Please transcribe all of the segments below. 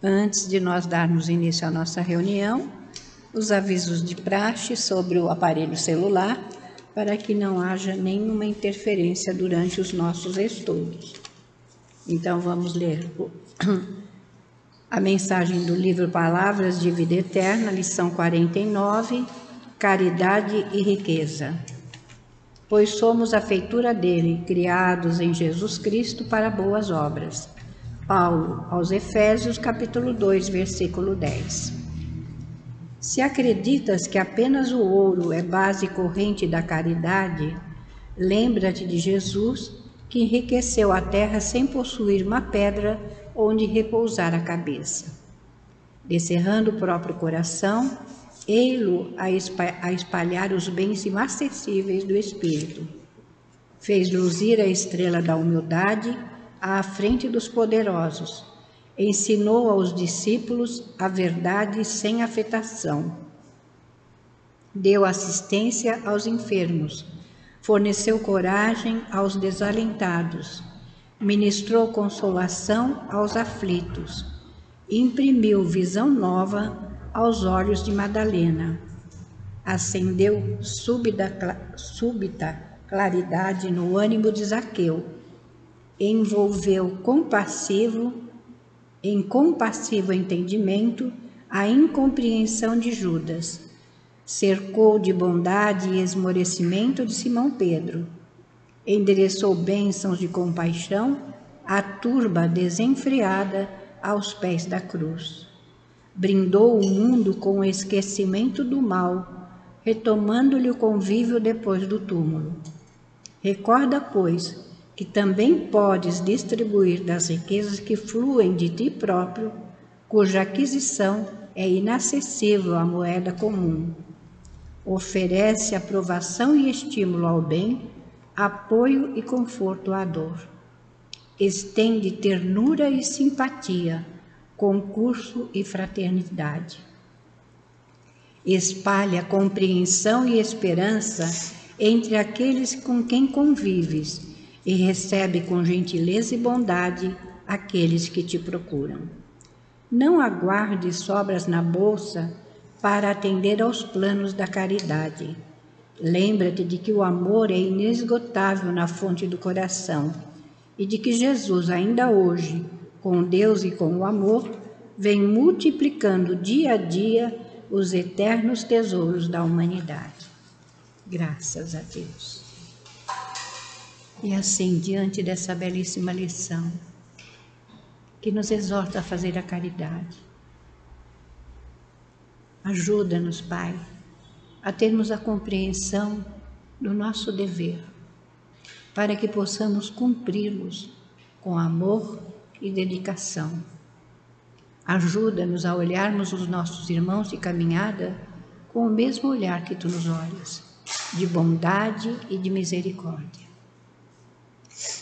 Antes de nós darmos início à nossa reunião, os avisos de praxe sobre o aparelho celular, para que não haja nenhuma interferência durante os nossos estudos. Então, vamos ler a mensagem do livro Palavras de Vida Eterna, lição 49, Caridade e Riqueza. Pois somos a feitura dele, criados em Jesus Cristo para boas obras. Paulo, aos Efésios, capítulo 2, versículo 10. Se acreditas que apenas o ouro é base corrente da caridade, lembra-te de Jesus, que enriqueceu a terra sem possuir uma pedra onde repousar a cabeça. Descerrando o próprio coração, ei-lo a espalhar os bens inacessíveis do Espírito. Fez luzir a estrela da humildade à frente dos poderosos. Ensinou aos discípulos a verdade sem afetação. Deu assistência aos enfermos. Forneceu coragem aos desalentados. Ministrou consolação aos aflitos. Imprimiu visão nova aos olhos de Madalena. Acendeu súbita claridade no ânimo de Zaqueu. Envolveu em compassivo entendimento a incompreensão de Judas. Cercou de bondade e esmorecimento de Simão Pedro. Endereçou bênçãos de compaixão à turba desenfreada aos pés da cruz. Brindou o mundo com o esquecimento do mal, retomando-lhe o convívio depois do túmulo. Recorda, pois, que também podes distribuir das riquezas que fluem de ti próprio, cuja aquisição é inacessível à moeda comum. Oferece aprovação e estímulo ao bem, apoio e conforto à dor. Estende ternura e simpatia, concurso e fraternidade. Espalha compreensão e esperança entre aqueles com quem convives e recebe com gentileza e bondade aqueles que te procuram. Não aguarde sobras na bolsa para atender aos planos da caridade. Lembra-te de que o amor é inesgotável na fonte do coração e de que Jesus, ainda hoje, com Deus e com o amor, vem multiplicando dia a dia os eternos tesouros da humanidade. Graças a Deus. E assim, diante dessa belíssima lição, que nos exorta a fazer a caridade, ajuda-nos, Pai, a termos a compreensão do nosso dever, para que possamos cumpri-los com amor e dedicação. Ajuda-nos a olharmos os nossos irmãos de caminhada com o mesmo olhar que Tu nos olhas, de bondade e de misericórdia.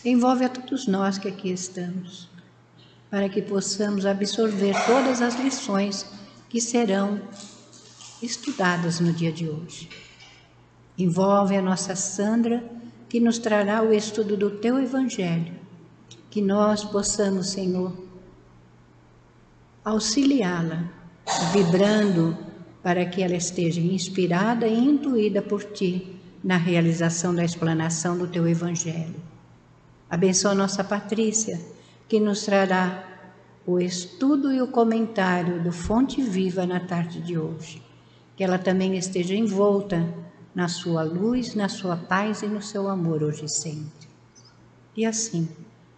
Envolve a todos nós que aqui estamos, para que possamos absorver todas as lições que serão estudadas no dia de hoje. Envolve a nossa Sandra, que nos trará o estudo do Teu Evangelho, que nós possamos, Senhor, auxiliá-la, vibrando para que ela esteja inspirada e intuída por Ti na realização da explanação do Teu Evangelho. Abençoa a nossa Patrícia, que nos trará o estudo e o comentário do Fonte Viva na tarde de hoje. Que ela também esteja envolta na sua luz, na sua paz e no seu amor hoje e sempre. E assim,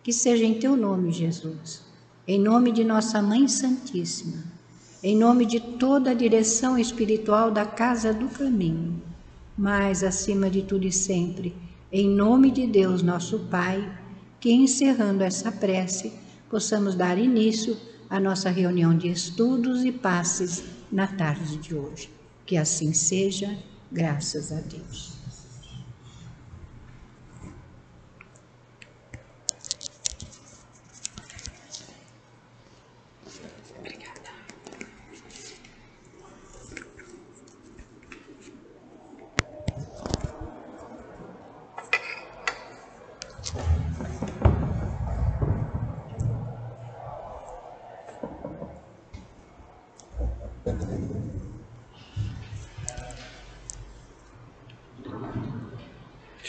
que seja em Teu nome, Jesus, em nome de nossa Mãe Santíssima, em nome de toda a direção espiritual da Casa do Caminho, mas, acima de tudo e sempre, em nome de Deus, nosso Pai, que, encerrando essa prece, possamos dar início à nossa reunião de estudos e passes na tarde de hoje. Que assim seja, graças a Deus.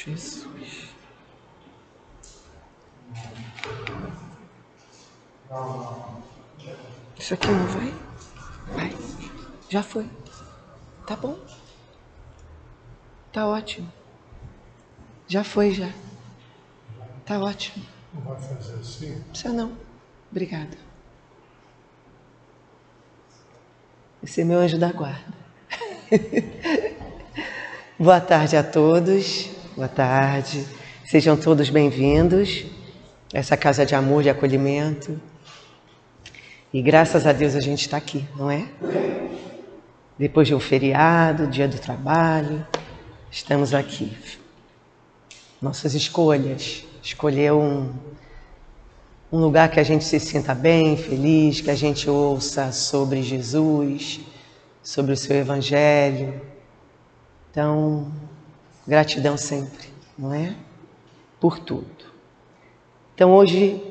Jesus. Isso aqui não vai? Vai. Já foi. Tá bom. Tá ótimo. Já foi, já. Tá ótimo. Não vai fazer assim? Precisa não. Obrigada. Esse é meu anjo da guarda. Boa tarde a todos. Boa tarde. Sejam todos bem-vindos a essa casa de amor, de acolhimento. E graças a Deus a gente está aqui, não é? Depois de um feriado, dia do trabalho, estamos aqui. Nossas escolhas. Escolher um lugar que a gente se sinta bem, feliz, que a gente ouça sobre Jesus, sobre o seu Evangelho. Então, gratidão sempre, não é? Por tudo. Então, hoje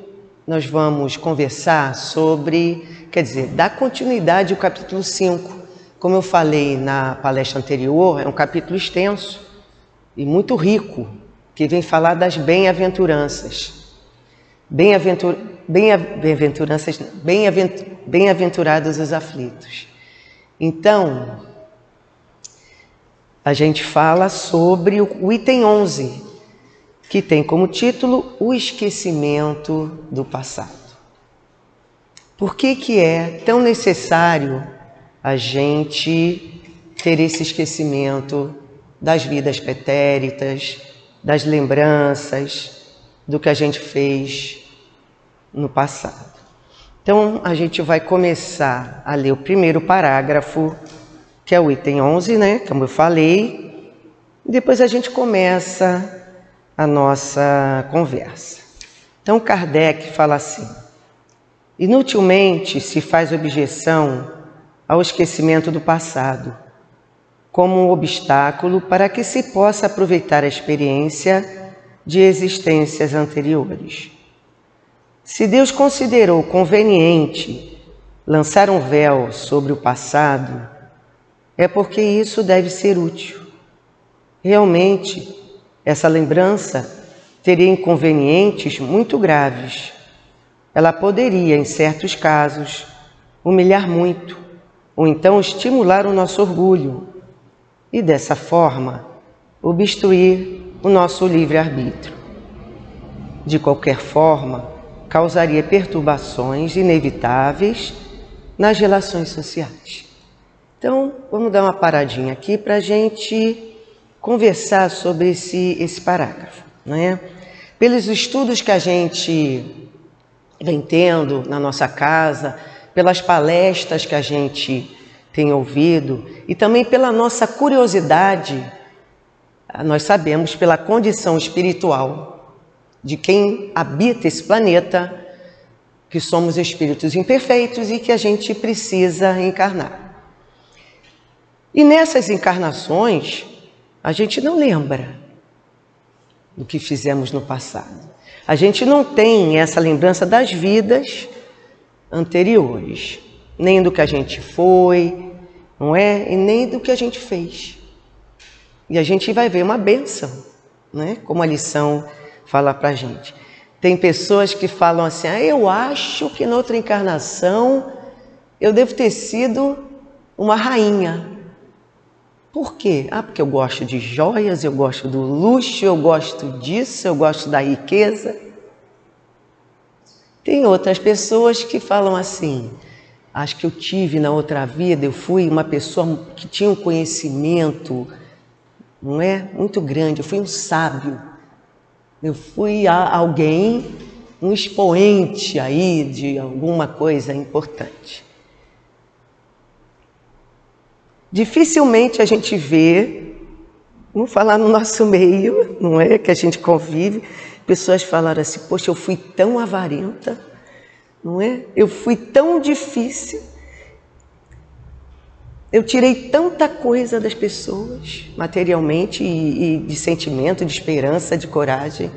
nós vamos conversar sobre, dar continuidade ao capítulo 5. Como eu falei na palestra anterior, é um capítulo extenso e muito rico, que vem falar das bem-aventuranças. Bem-aventurados os aflitos. Então, a gente fala sobre o item 11, que tem como título o esquecimento do passado. Por que é tão necessário a gente ter esse esquecimento das vidas pretéritas, das lembranças, do que a gente fez no passado? Então, a gente vai começar a ler o primeiro parágrafo, que é o item 11, né? Como eu falei. E depois a gente começa a nossa conversa. Então, Kardec fala assim: inutilmente se faz objeção ao esquecimento do passado, como um obstáculo para que se possa aproveitar a experiência de existências anteriores. Se Deus considerou conveniente lançar um véu sobre o passado, é porque isso deve ser útil. Realmente, essa lembrança teria inconvenientes muito graves. Ela poderia, em certos casos, humilhar muito, ou então estimular o nosso orgulho, e dessa forma, obstruir o nosso livre-arbítrio. De qualquer forma, causaria perturbações inevitáveis nas relações sociais. Então, vamos dar uma paradinha aqui para a gente conversar sobre esse parágrafo, não é? Pelos estudos que a gente vem tendo na nossa casa, pelas palestras que a gente tem ouvido e também pela nossa curiosidade, nós sabemos pela condição espiritual de quem habita esse planeta que somos espíritos imperfeitos e que a gente precisa encarnar. E nessas encarnações, a gente não lembra do que fizemos no passado. A gente não tem essa lembrança das vidas anteriores, nem do que a gente foi, não é? E nem do que a gente fez. E a gente vai ver uma bênção, né? Como a lição fala pra gente. Tem pessoas que falam assim: eu acho que noutra encarnação eu devo ter sido uma rainha. Por quê? Porque eu gosto de joias, eu gosto do luxo, eu gosto disso, eu gosto da riqueza. Tem outras pessoas que falam assim: acho que eu tive na outra vida, eu fui uma pessoa que tinha um conhecimento, não é? Muito grande, eu fui um sábio. Eu fui alguém, um expoente aí de alguma coisa importante. Dificilmente a gente vê, vamos falar no nosso meio, não é? Que a gente convive, pessoas falaram assim: poxa, eu fui tão avarenta, não é? Eu fui tão difícil, eu tirei tanta coisa das pessoas, materialmente e de sentimento, de esperança, de coragem.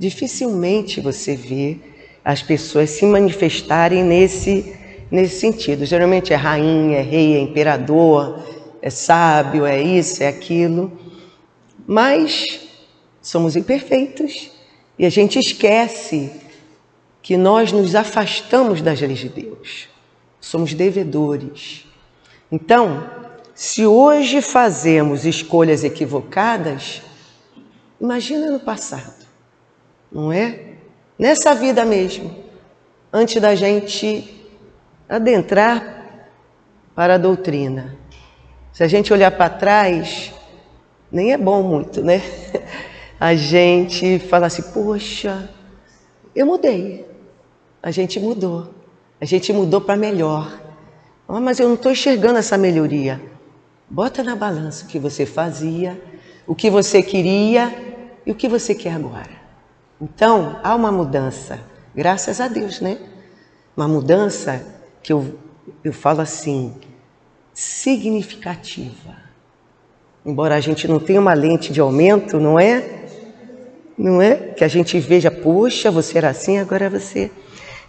Dificilmente você vê as pessoas se manifestarem nesse sentido. Geralmente é rainha, é rei, é imperador, é sábio, é isso, é aquilo. Mas Somos imperfeitos e a gente esquece que nós nos afastamos das leis de Deus. Somos devedores. Então, se hoje fazemos escolhas equivocadas, imagina no passado, não é? Nessa vida mesmo, antes da gente adentrar para a doutrina. Se a gente olhar para trás, nem é bom muito, né? A gente fala assim, poxa, eu mudei. A gente mudou para melhor. Ah, mas eu não estou enxergando essa melhoria. Bota na balança o que você fazia, o que você queria e o que você quer agora. Então, há uma mudança, graças a Deus, né? Uma mudança que eu falo assim, significativa. Embora a gente não tenha uma lente de aumento, não é? Não é? Que a gente veja, poxa, você era assim, agora você...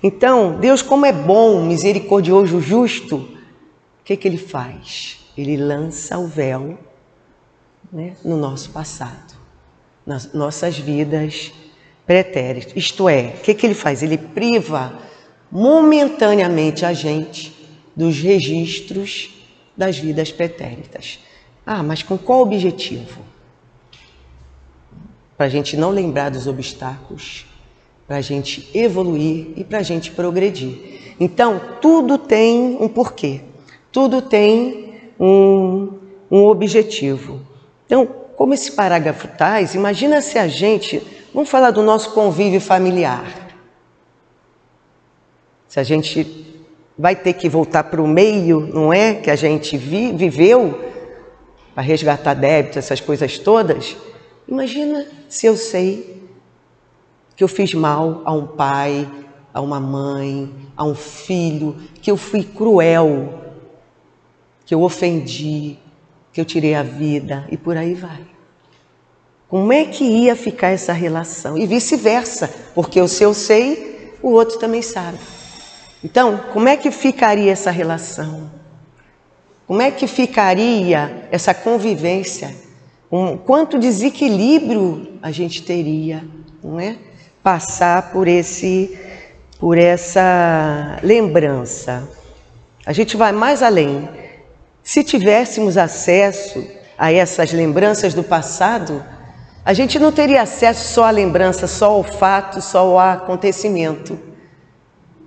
Então, Deus, como é bom, misericordioso, justo, o que Ele faz? Ele lança o véu, né, no nosso passado, nas nossas vidas pretéritas. Isto é, o que Ele faz? Ele priva momentaneamente a gente dos registros das vidas pretéritas. Ah, mas com qual objetivo? Para a gente não lembrar dos obstáculos, para a gente evoluir e para a gente progredir. Então, tudo tem um porquê, tudo tem um objetivo. Então, como esse parágrafo traz, imagina se a gente, vamos falar do nosso convívio familiar. Se a gente vai ter que voltar para o meio, não é, que a gente viveu, para resgatar débitos, essas coisas todas, imagina se eu sei que eu fiz mal a um pai, a uma mãe, a um filho, que eu fui cruel, que eu ofendi, que eu tirei a vida e por aí vai. Como é que ia ficar essa relação? E vice-versa, porque se eu sei, o outro também sabe. Então, como é que ficaria essa relação? Como é que ficaria essa convivência? Quanto desequilíbrio a gente teria, não é? Passar por essa lembrança. A gente vai mais além. Se tivéssemos acesso a essas lembranças do passado, a gente não teria acesso só à lembrança, só ao fato, só ao acontecimento.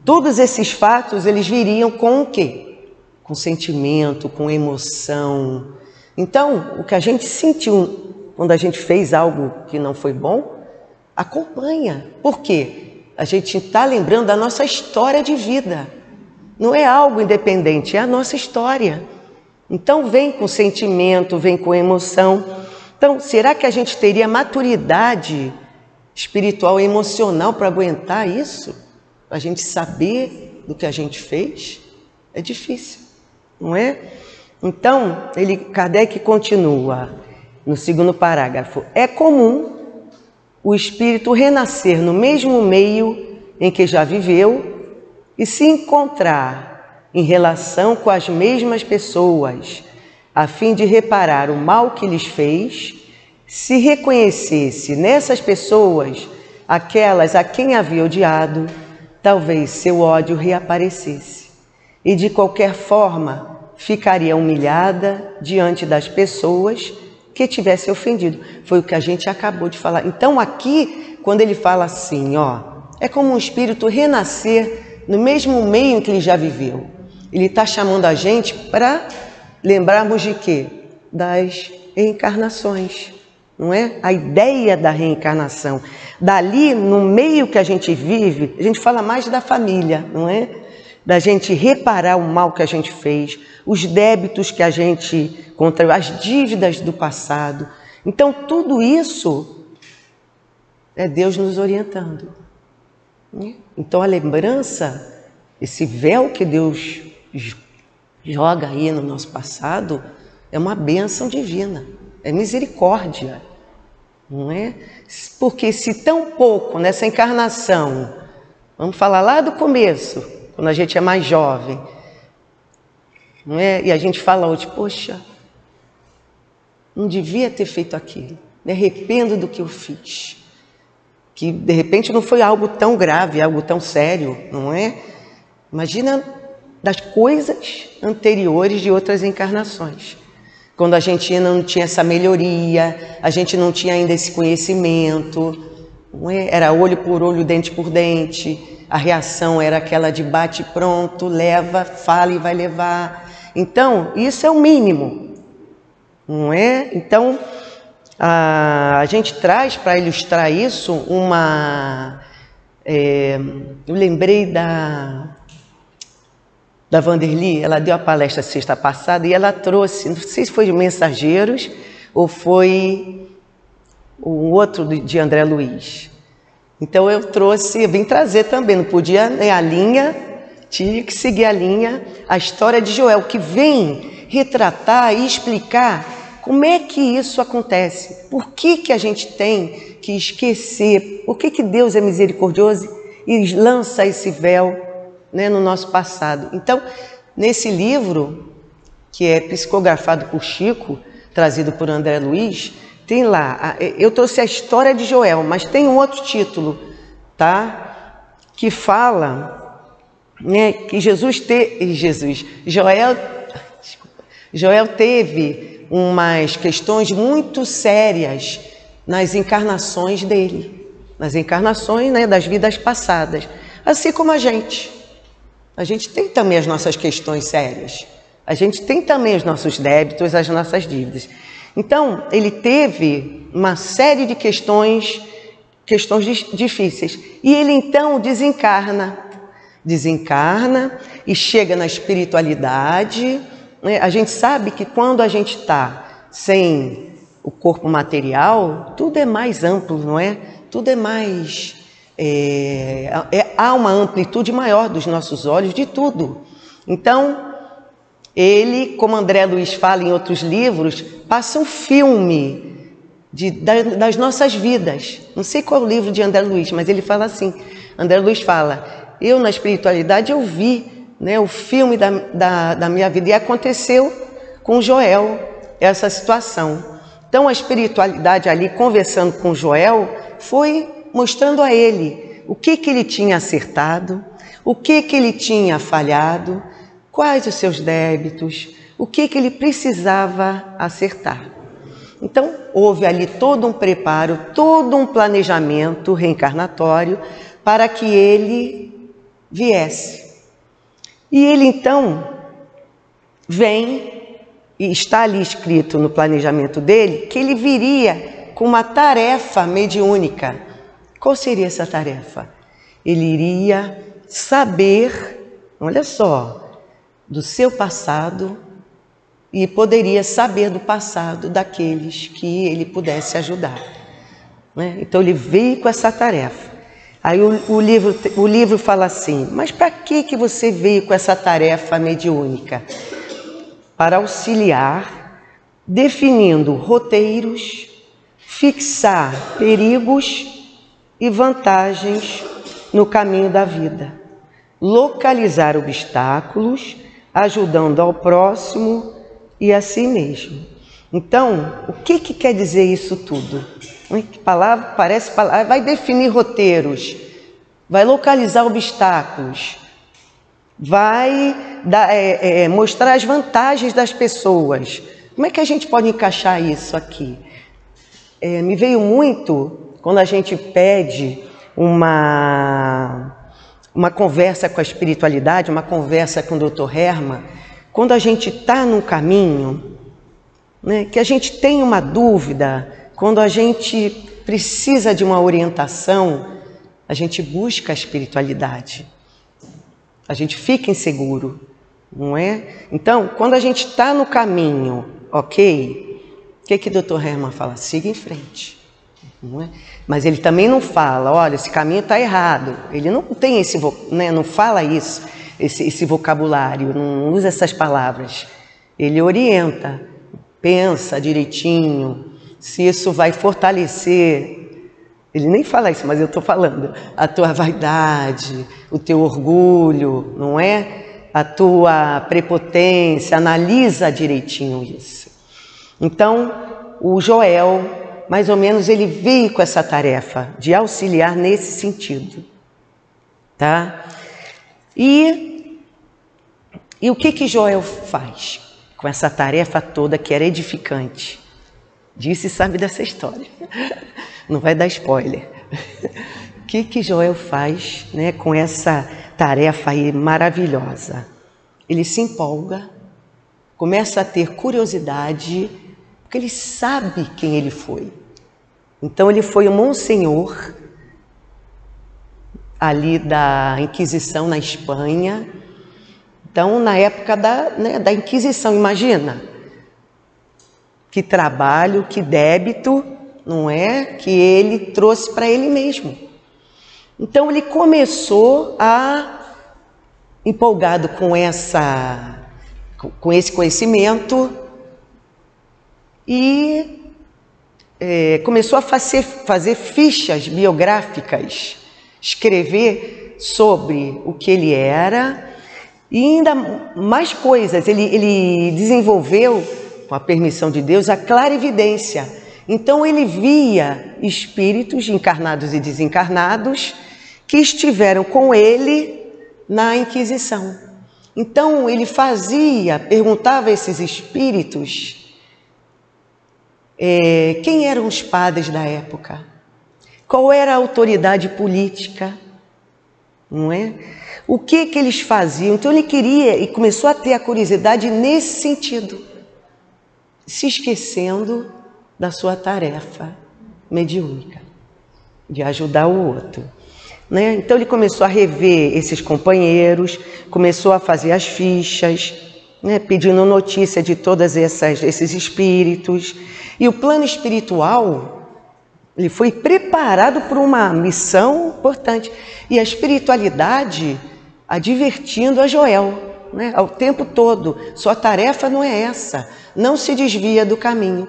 Todos esses fatos, eles viriam com o quê? Com sentimento, com emoção. Então, o que a gente sentiu quando a gente fez algo que não foi bom, acompanha. Por quê? A gente está lembrando da nossa história de vida. Não é algo independente, é a nossa história. Então, vem com sentimento, vem com emoção. Então, será que a gente teria maturidade espiritual e emocional para aguentar isso? Para a gente saber do que a gente fez? É difícil, não é? Então, Kardec continua no segundo parágrafo. É comum o espírito renascer no mesmo meio em que já viveu e se encontrar em relação com as mesmas pessoas, a fim de reparar o mal que lhes fez, se reconhecesse nessas pessoas aquelas a quem havia odiado, talvez seu ódio reaparecesse e de qualquer forma ficaria humilhada diante das pessoas que tivesse ofendido. Foi o que a gente acabou de falar. Então aqui, quando ele fala assim, ó, é como um espírito renascer no mesmo meio em que ele já viveu. Ele está chamando a gente para lembrarmos de quê? Das reencarnações, não é? A ideia da reencarnação. Dali, no meio que a gente vive, a gente fala mais da família, não é? Da gente reparar o mal que a gente fez, os débitos que a gente contraiu, as dívidas do passado. Então, tudo isso é Deus nos orientando. Então, a lembrança, esse véu que Deus joga aí no nosso passado, é uma bênção divina, é misericórdia, não é? Porque se tão pouco nessa encarnação, vamos falar lá do começo, quando a gente é mais jovem, não é? E a gente fala hoje, poxa, não devia ter feito aquilo, me arrependo do que eu fiz. Que de repente não foi algo tão grave, algo tão sério, não é? Imagina das coisas anteriores de outras encarnações. Quando a gente ainda não tinha essa melhoria, a gente não tinha ainda esse conhecimento, não é? Era olho por olho, dente por dente, a reação era aquela de bate pronto, leva, fala e vai levar. Então, isso é o mínimo, não é? Então, a gente traz para ilustrar isso uma... eu lembrei da Vanderly, ela deu a palestra sexta passada e ela trouxe, não sei se foi de Mensageiros ou foi o outro de André Luiz. Então eu vim trazer também, não podia, né, a linha, tinha que seguir a linha, a história de Joel, que vem retratar e explicar como é que isso acontece, por que a gente tem que esquecer, por que Deus é misericordioso e lança esse véu, né, no nosso passado. Então, nesse livro, que é psicografado por Chico, trazido por André Luiz, tem lá, eu trouxe a história de Joel, mas tem um outro título, tá? Que fala, né, que Joel teve umas questões muito sérias nas encarnações dele, nas encarnações, né, das vidas passadas, assim como a gente. A gente tem também as nossas questões sérias, a gente tem também os nossos débitos, as nossas dívidas. Então, ele teve uma série de questões difíceis, e ele então desencarna e chega na espiritualidade, né? A gente sabe que quando a gente está sem o corpo material, tudo é mais amplo, não é? Tudo é mais... há uma amplitude maior dos nossos olhos de tudo. Então, ele, como André Luiz fala em outros livros, passa um filme das nossas vidas. Não sei qual é o livro de André Luiz, mas ele fala assim, André Luiz fala, eu na espiritualidade eu vi, né, o filme da minha vida, e aconteceu com Joel essa situação. Então a espiritualidade ali, conversando com Joel, foi mostrando a ele o que ele tinha acertado, o que ele tinha falhado, quais os seus débitos, o que ele precisava acertar. Então, houve ali todo um preparo, todo um planejamento reencarnatório para que ele viesse. E ele, então, vem, e está ali escrito no planejamento dele, que ele viria com uma tarefa mediúnica. Qual seria essa tarefa? Ele iria saber, olha só, do seu passado, e poderia saber do passado daqueles que ele pudesse ajudar, né? Então ele veio com essa tarefa. Aí o livro fala assim, mas para que você veio com essa tarefa mediúnica? Para auxiliar, definindo roteiros, fixar perigos e vantagens no caminho da vida, localizar obstáculos, ajudando ao próximo e a si mesmo. Então, o que quer dizer isso tudo? Que palavra, parece palavra, vai definir roteiros, vai localizar obstáculos, vai mostrar as vantagens das pessoas. Como é que a gente pode encaixar isso aqui? Me veio muito quando a gente pede uma conversa com a espiritualidade, uma conversa com o Dr. Hermann, quando a gente está num caminho, né, que a gente tem uma dúvida, quando a gente precisa de uma orientação, a gente busca a espiritualidade. A gente fica inseguro, não é? Então, quando a gente está no caminho, ok, o que o Dr. Hermann fala? Siga em frente. Não é? Mas ele também não fala, olha, esse caminho está errado. Ele não tem esse, né, não fala isso, esse vocabulário, não usa essas palavras. Ele orienta, pensa direitinho, se isso vai fortalecer. Ele nem fala isso, mas eu estou falando. A tua vaidade, o teu orgulho, não é? A tua prepotência, analisa direitinho isso. Então, o Joel, mais ou menos, ele veio com essa tarefa de auxiliar nesse sentido, tá? E o que Joel faz com essa tarefa toda que era edificante? Disse sabe dessa história, não vai dar spoiler. O que Joel faz, né, com essa tarefa aí maravilhosa? Ele se empolga, começa a ter curiosidade, porque ele sabe quem ele foi. Então ele foi o monsenhor ali da Inquisição na Espanha. Então, na época da Inquisição, imagina que trabalho, que débito, não é? Que ele trouxe para ele mesmo. Então, ele começou empolgado com esse conhecimento e começou a fazer fichas biográficas, escrever sobre o que ele era e ainda mais coisas. Ele desenvolveu, com a permissão de Deus, a clarividência. Então ele via espíritos encarnados e desencarnados que estiveram com ele na Inquisição. Então ele perguntava a esses espíritos quem eram os padres da época, qual era a autoridade política, não é? O que eles faziam. Então ele queria e começou a ter a curiosidade nesse sentido, se esquecendo da sua tarefa mediúnica, de ajudar o outro, né? Então ele começou a rever esses companheiros, começou a fazer as fichas, né, pedindo notícia de todos esses espíritos. E o plano espiritual, ele foi preparado por uma missão importante. E a espiritualidade advertindo a Joel, né, ao tempo todo: sua tarefa não é essa, não se desvia do caminho.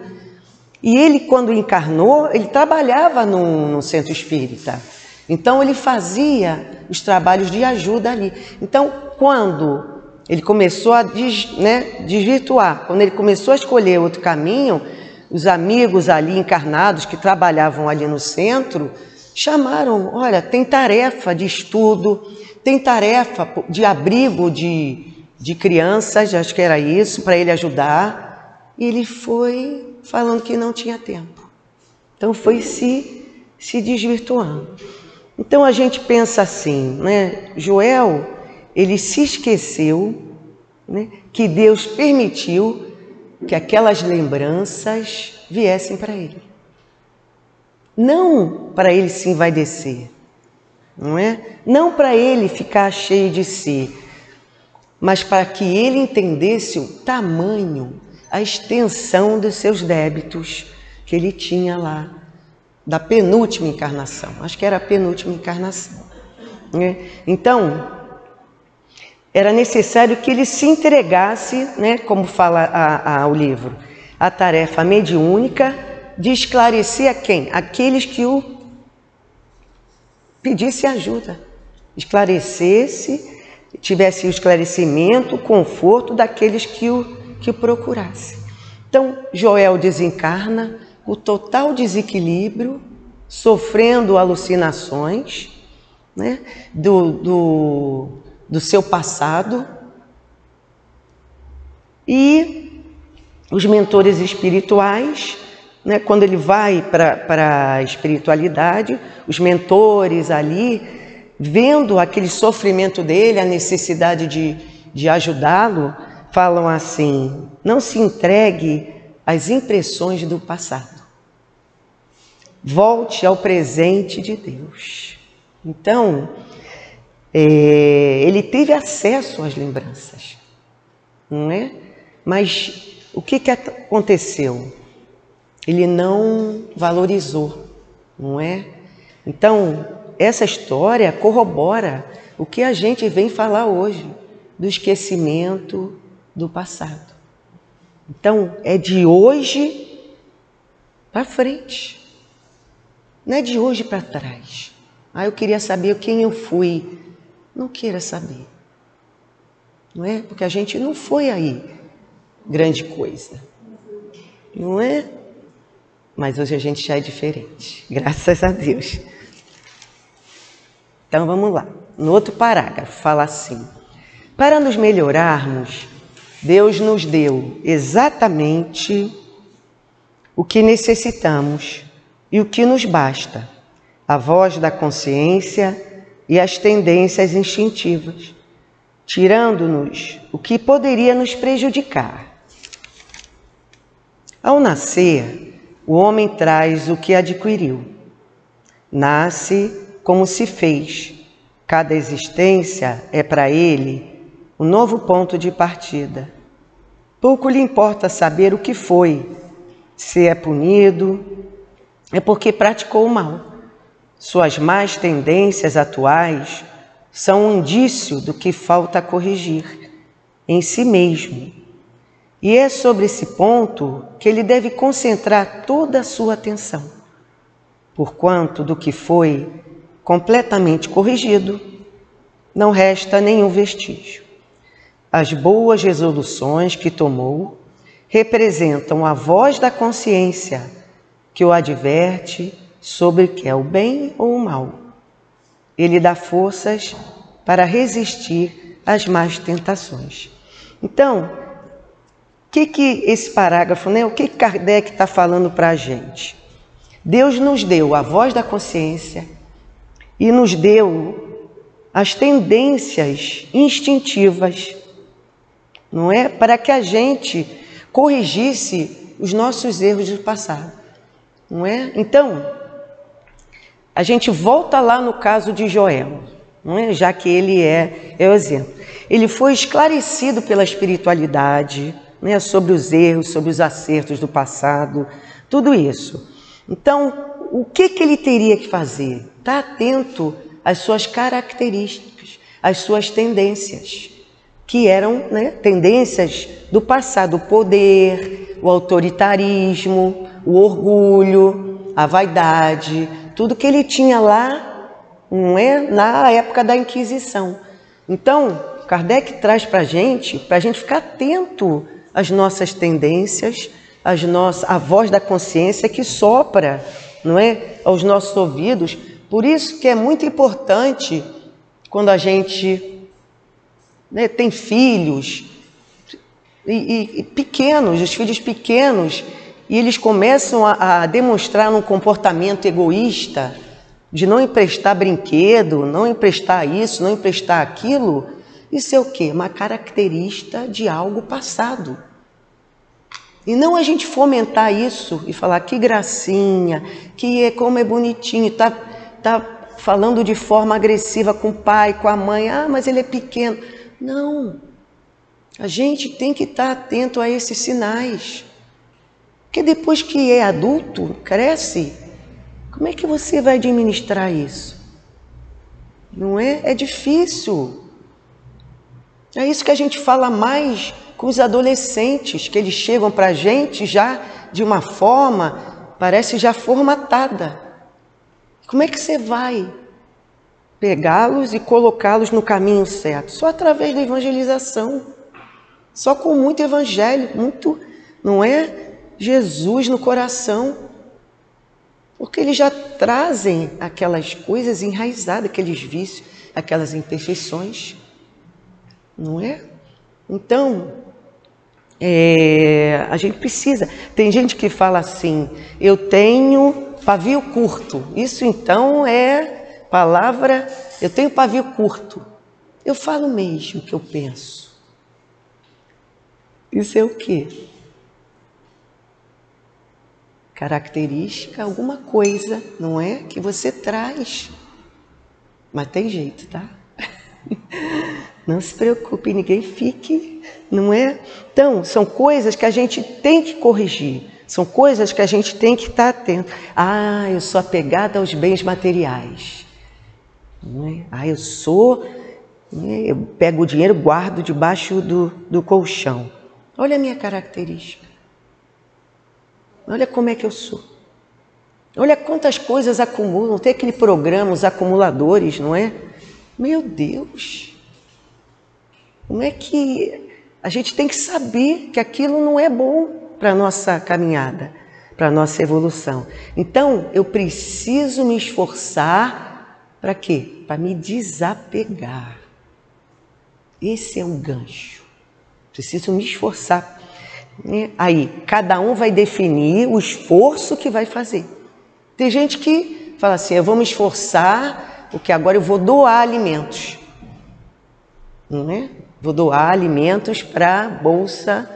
E ele, quando encarnou, ele trabalhava num centro espírita. Então ele fazia os trabalhos de ajuda ali. Então, quando ele começou a desvirtuar, quando ele começou a escolher outro caminho, os amigos ali encarnados que trabalhavam ali no centro chamaram: olha, tem tarefa de estudo, tem tarefa de abrigo de crianças, acho que era isso, para ele ajudar. E ele foi falando que não tinha tempo. Então foi se desvirtuando. Então a gente pensa assim, né? Joel, ele se esqueceu, né, que Deus permitiu que aquelas lembranças viessem para ele. Não para ele se envaidecer, não é? Não para ele ficar cheio de si, mas para que ele entendesse o tamanho, a extensão dos seus débitos que ele tinha lá, da penúltima encarnação. Acho que era a penúltima encarnação, né? Então, era necessário que ele se entregasse, né, como fala o livro, a tarefa mediúnica de esclarecer a quem? Aqueles que o pedissem ajuda, esclarecesse, tivesse o esclarecimento, o conforto daqueles que o procurassem. Então, Joel desencarna com total desequilíbrio, sofrendo alucinações, né, do seu passado. E os mentores espirituais, né, quando ele vai para a espiritualidade, os mentores ali, vendo aquele sofrimento dele, a necessidade de ajudá-lo, falam assim: não se entregue às impressões do passado. Volte ao presente de Deus. Então, ele teve acesso às lembranças, não é? Mas o que aconteceu? Ele não valorizou, não é? Então, essa história corrobora o que a gente vem falar hoje, do esquecimento do passado. Então, é de hoje para frente, não é de hoje para trás. Eu queria saber quem eu fui. Não queira saber, não é? Porque a gente não foi aí grande coisa, não é? Mas hoje a gente já é diferente, graças a Deus. Então vamos lá. No outro parágrafo fala assim: para nos melhorarmos, Deus nos deu exatamente o que necessitamos e o que nos basta, a voz da consciência e as tendências instintivas, tirando-nos o que poderia nos prejudicar. Ao nascer, o homem traz o que adquiriu. Nasce como se fez. Cada existência é para ele um novo ponto de partida. Pouco lhe importa saber o que foi. Se é punido, é porque praticou o mal. Suas más tendências atuais são um indício do que falta corrigir em si mesmo. E é sobre esse ponto que ele deve concentrar toda a sua atenção, porquanto do que foi completamente corrigido, não resta nenhum vestígio. As boas resoluções que tomou representam a voz da consciência que o adverte sobre o que é o bem ou o mal. Ele dá forças para resistir às más tentações. Então, o que esse parágrafo, o que Kardec está falando para a gente? Deus nos deu a voz da consciência e nos deu as tendências instintivas, não é? Para que a gente corrigisse os nossos erros do passado, não é? Então, a gente volta lá no caso de Joel, não é? Já que ele é o exemplo. Ele foi esclarecido pela espiritualidade, né, sobre os erros, sobre os acertos do passado, tudo isso. Então, o que ele teria que fazer? Estar atento às suas características, às suas tendências, que eram, né, tendências do passado: o poder, o autoritarismo, o orgulho, a vaidade, tudo que ele tinha lá, não é, na época da Inquisição. Então, Kardec traz para a gente ficar atento às nossas tendências, a voz da consciência que sopra, não é, aos nossos ouvidos. Por isso que é muito importante quando a gente, né, tem filhos e pequenos, os filhos pequenos, e eles começam a demonstrar um comportamento egoísta, de não emprestar brinquedo, não emprestar isso, não emprestar aquilo. Isso é o quê? Uma característica de algo passado. E não a gente fomentar isso e falar que gracinha, como é bonitinho, tá falando de forma agressiva com o pai, com a mãe. Ah, mas ele é pequeno. Não. A gente tem que estar atento a esses sinais. Porque depois que é adulto, cresce, como é que você vai administrar isso? Não é? É difícil. É isso que a gente fala mais com os adolescentes, que eles chegam para a gente já de uma forma, parece já formatada. Como é que você vai pegá-los e colocá-los no caminho certo? Só através da evangelização, só com muito evangelho, muito, não é? Jesus no coração. Porque eles já trazem aquelas coisas enraizadas, aqueles vícios, aquelas imperfeições, não é? Então, a gente precisa. Tem gente que fala assim: eu tenho pavio curto. Isso então é palavra, eu tenho pavio curto. Eu falo mesmo o que eu penso. Isso é o quê? Característica, alguma coisa, não é? Que você traz. Mas tem jeito, tá? Não se preocupe, ninguém fique, não é? Então, são coisas que a gente tem que corrigir. São coisas que a gente tem que estar atento. Ah, eu sou apegada aos bens materiais. Não é? Ah, eu pego o dinheiro, guardo debaixo do colchão. Olha a minha característica. Olha como é que eu sou. Olha quantas coisas acumulam. Tem aquele programa, os acumuladores, não é? Meu Deus! Como é que a gente tem que saber que aquilo não é bom para a nossa caminhada? para a nossa evolução. Então, eu preciso me esforçar para quê? Para me desapegar. Esse é o gancho. Preciso me esforçar. Aí, cada um vai definir o esforço que vai fazer. Tem gente que fala assim, eu vou me esforçar, porque agora eu vou doar alimentos. Não é? Vou doar alimentos para a bolsa,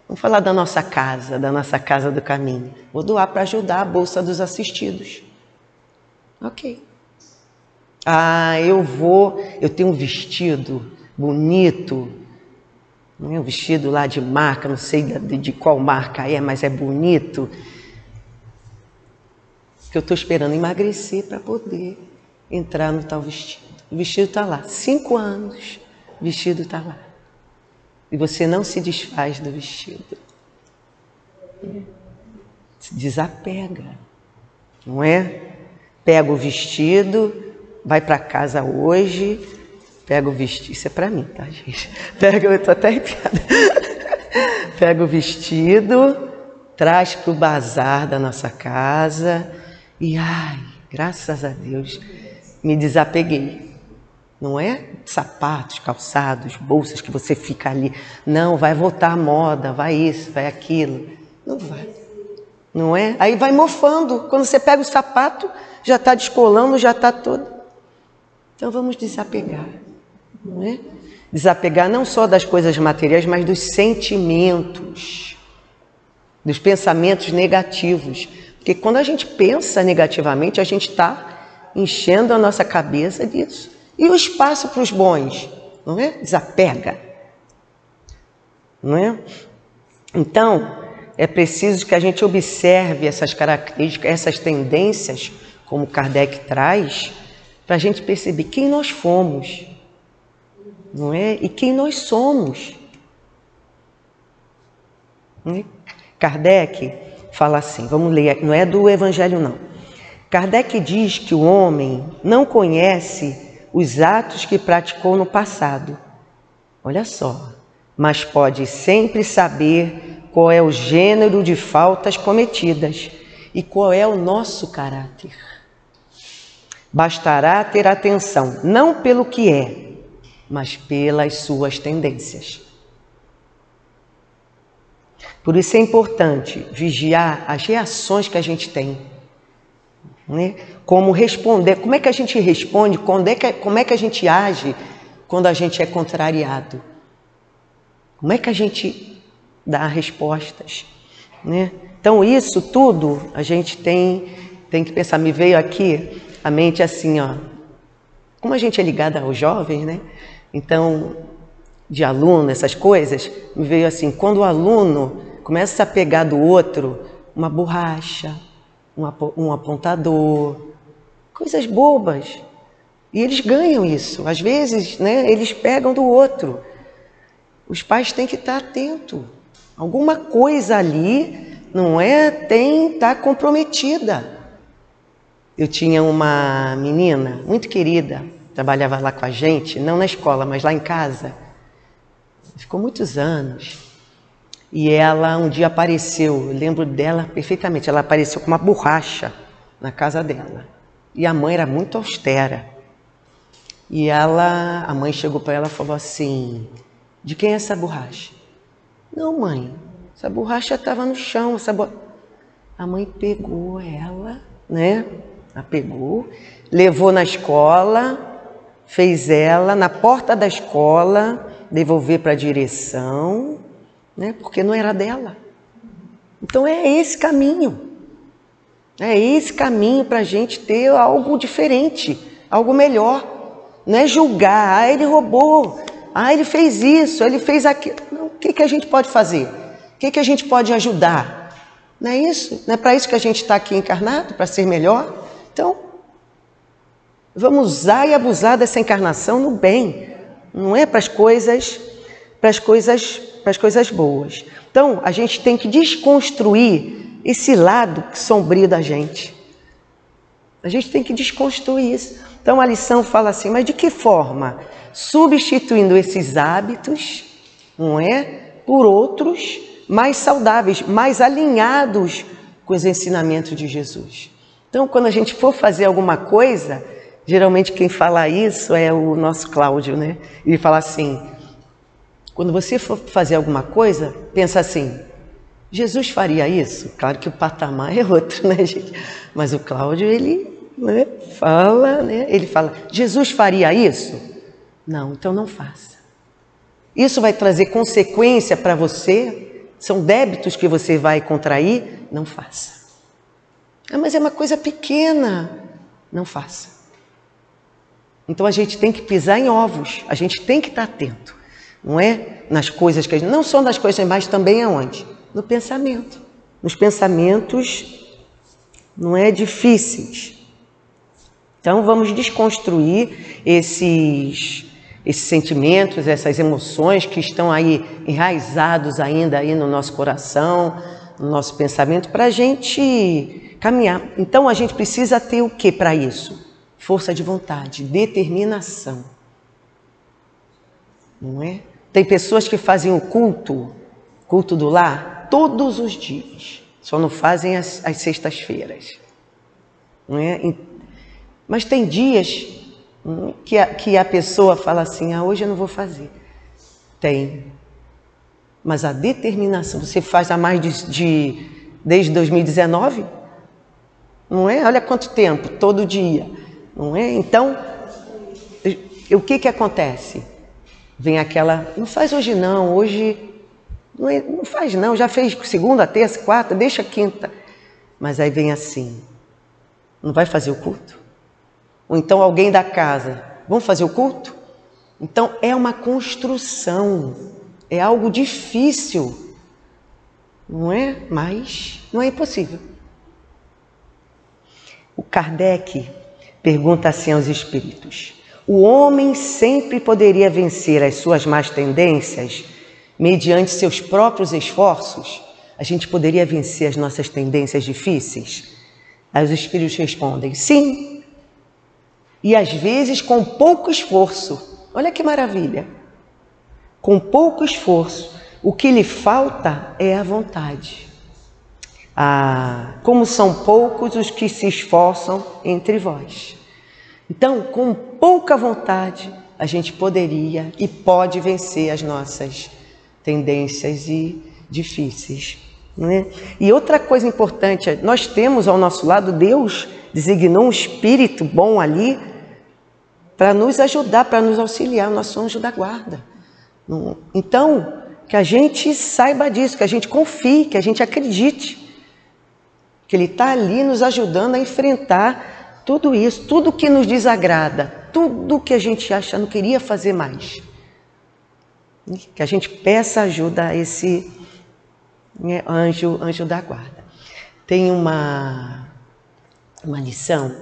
vamos falar da nossa casa do caminho. Vou doar para ajudar a bolsa dos assistidos. Ok. Eu tenho um vestido bonito, um vestido lá de marca, não sei de qual marca é, mas é bonito, que eu estou esperando emagrecer para poder entrar no tal vestido. O vestido está lá, 5 anos, o vestido está lá. E você não se desfaz do vestido. Se desapega, não é? Pega o vestido, vai para casa hoje, pega o vestido, isso é para mim, tá, gente? Eu estou até arrepiada. Pega o vestido, traz para o bazar da nossa casa e, graças a Deus, me desapeguei. Não é sapatos, calçados, bolsas que você fica ali. Não, vai voltar à moda, vai isso, vai aquilo. Não vai. Não é? Aí vai mofando. Quando você pega o sapato, já está descolando, já está todo. Então vamos desapegar. Não é? Desapegar não só das coisas materiais, mas dos sentimentos, dos pensamentos negativos. Porque quando a gente pensa negativamente, a gente está enchendo a nossa cabeça disso. E o espaço para os bons, não é? Desapega, não é? Então, é preciso que a gente observe essas características, essas tendências, como Kardec traz, para a gente perceber quem nós fomos, não é? E quem nós somos. Não é? Kardec fala assim, vamos ler, não é do Evangelho não. Kardec diz que o homem não conhece os atos que praticou no passado. Olha só, mas pode sempre saber qual é o gênero de faltas cometidas e qual é o nosso caráter. Bastará ter atenção, não pelo que é, mas pelas suas tendências. Por isso é importante vigiar as reações que a gente tem. Né? Como responder, como é que a gente responde, como é que a gente age quando a gente é contrariado? Como é que a gente dá respostas? Né? Então isso tudo a gente tem que pensar. Me veio aqui a mente assim, ó, como a gente é ligada aos jovens, né? Então, de aluno, essas coisas, me veio assim, quando o aluno começa a pegar do outro uma borracha, um apontador, coisas bobas. E eles ganham isso. Às vezes, né, eles pegam do outro. Os pais têm que estar atentos. Alguma coisa ali, não é, está comprometida. Eu tinha uma menina muito querida, trabalhava lá com a gente, não na escola, mas lá em casa. Ficou muitos anos. E ela um dia apareceu, eu lembro dela perfeitamente, ela apareceu com uma borracha na casa dela. E a mãe era muito austera. E a mãe chegou para ela e falou assim, de quem é essa borracha? Não, mãe, essa borracha estava no chão. A mãe pegou ela, né? Ela pegou, levou na escola, fez ela na porta da escola, devolver para a direção, né? Porque não era dela. Então é esse caminho. É esse caminho para a gente ter algo diferente, algo melhor. Não é julgar, ele roubou, ele fez isso, ele fez aquilo. Não, o que a gente pode fazer? O que a gente pode ajudar? Não é isso? Não é para isso que a gente está aqui encarnado, para ser melhor? Então, vamos usar e abusar dessa encarnação no bem. Não é para as coisas boas. Então, a gente tem que desconstruir esse lado sombrio da gente. A gente tem que desconstruir isso. Então, a lição fala assim, mas de que forma? Substituindo esses hábitos, não é? Por outros mais saudáveis, mais alinhados com os ensinamentos de Jesus. Então, quando a gente for fazer alguma coisa, geralmente quem fala isso é o nosso Cláudio, né? Ele fala assim, quando você for fazer alguma coisa, pensa assim, Jesus faria isso? Claro que o patamar é outro, né, gente? Mas o Cláudio, ele, né, fala, né? Ele fala, Jesus faria isso? Não, então não faça. Isso vai trazer consequência para você? São débitos que você vai contrair? Não faça. Ah, mas é uma coisa pequena. Não faça. Então a gente tem que pisar em ovos. A gente tem que estar atento. Não é nas coisas que a gente... Não só nas coisas, mas também aonde? No pensamento. Nos pensamentos não é difíceis. Então vamos desconstruir esses sentimentos, essas emoções que estão aí enraizados ainda aí no nosso coração, no nosso pensamento, para a gente caminhar. Então a gente precisa ter o que para isso? Força de vontade, determinação. Não é? Tem pessoas que fazem o culto do lar, todos os dias. Só não fazem as sextas-feiras. Não é? Mas tem dias que a pessoa fala assim, hoje eu não vou fazer. Tem. Mas a determinação, você faz há mais desde 2019? Não é? Olha quanto tempo, todo dia. Não é? Então, o que acontece? Vem aquela, não faz hoje não, hoje não faz não, já fez segunda, terça, quarta, deixa quinta. Mas aí vem assim, não vai fazer o culto? Ou então alguém da casa, vamos fazer o culto? Então é uma construção, é algo difícil, não é? Mas não é impossível. O Kardec pergunta assim aos espíritos, o homem sempre poderia vencer as suas más tendências mediante seus próprios esforços? A gente poderia vencer as nossas tendências difíceis? Aí os espíritos respondem, sim. E às vezes com pouco esforço. Olha que maravilha. Com pouco esforço. O que lhe falta é a vontade. Como são poucos os que se esforçam entre vós. Então, com pouca vontade, a gente poderia e pode vencer as nossas tendências difíceis. Né? E outra coisa importante, nós temos ao nosso lado, Deus designou um espírito bom ali para nos ajudar, para nos auxiliar, o nosso anjo da guarda. Então, que a gente saiba disso, que a gente confie, que a gente acredite, que Ele está ali nos ajudando a enfrentar tudo isso, tudo que nos desagrada, tudo que a gente acha não queria fazer mais. Que a gente peça ajuda a esse anjo da guarda. Tem uma lição,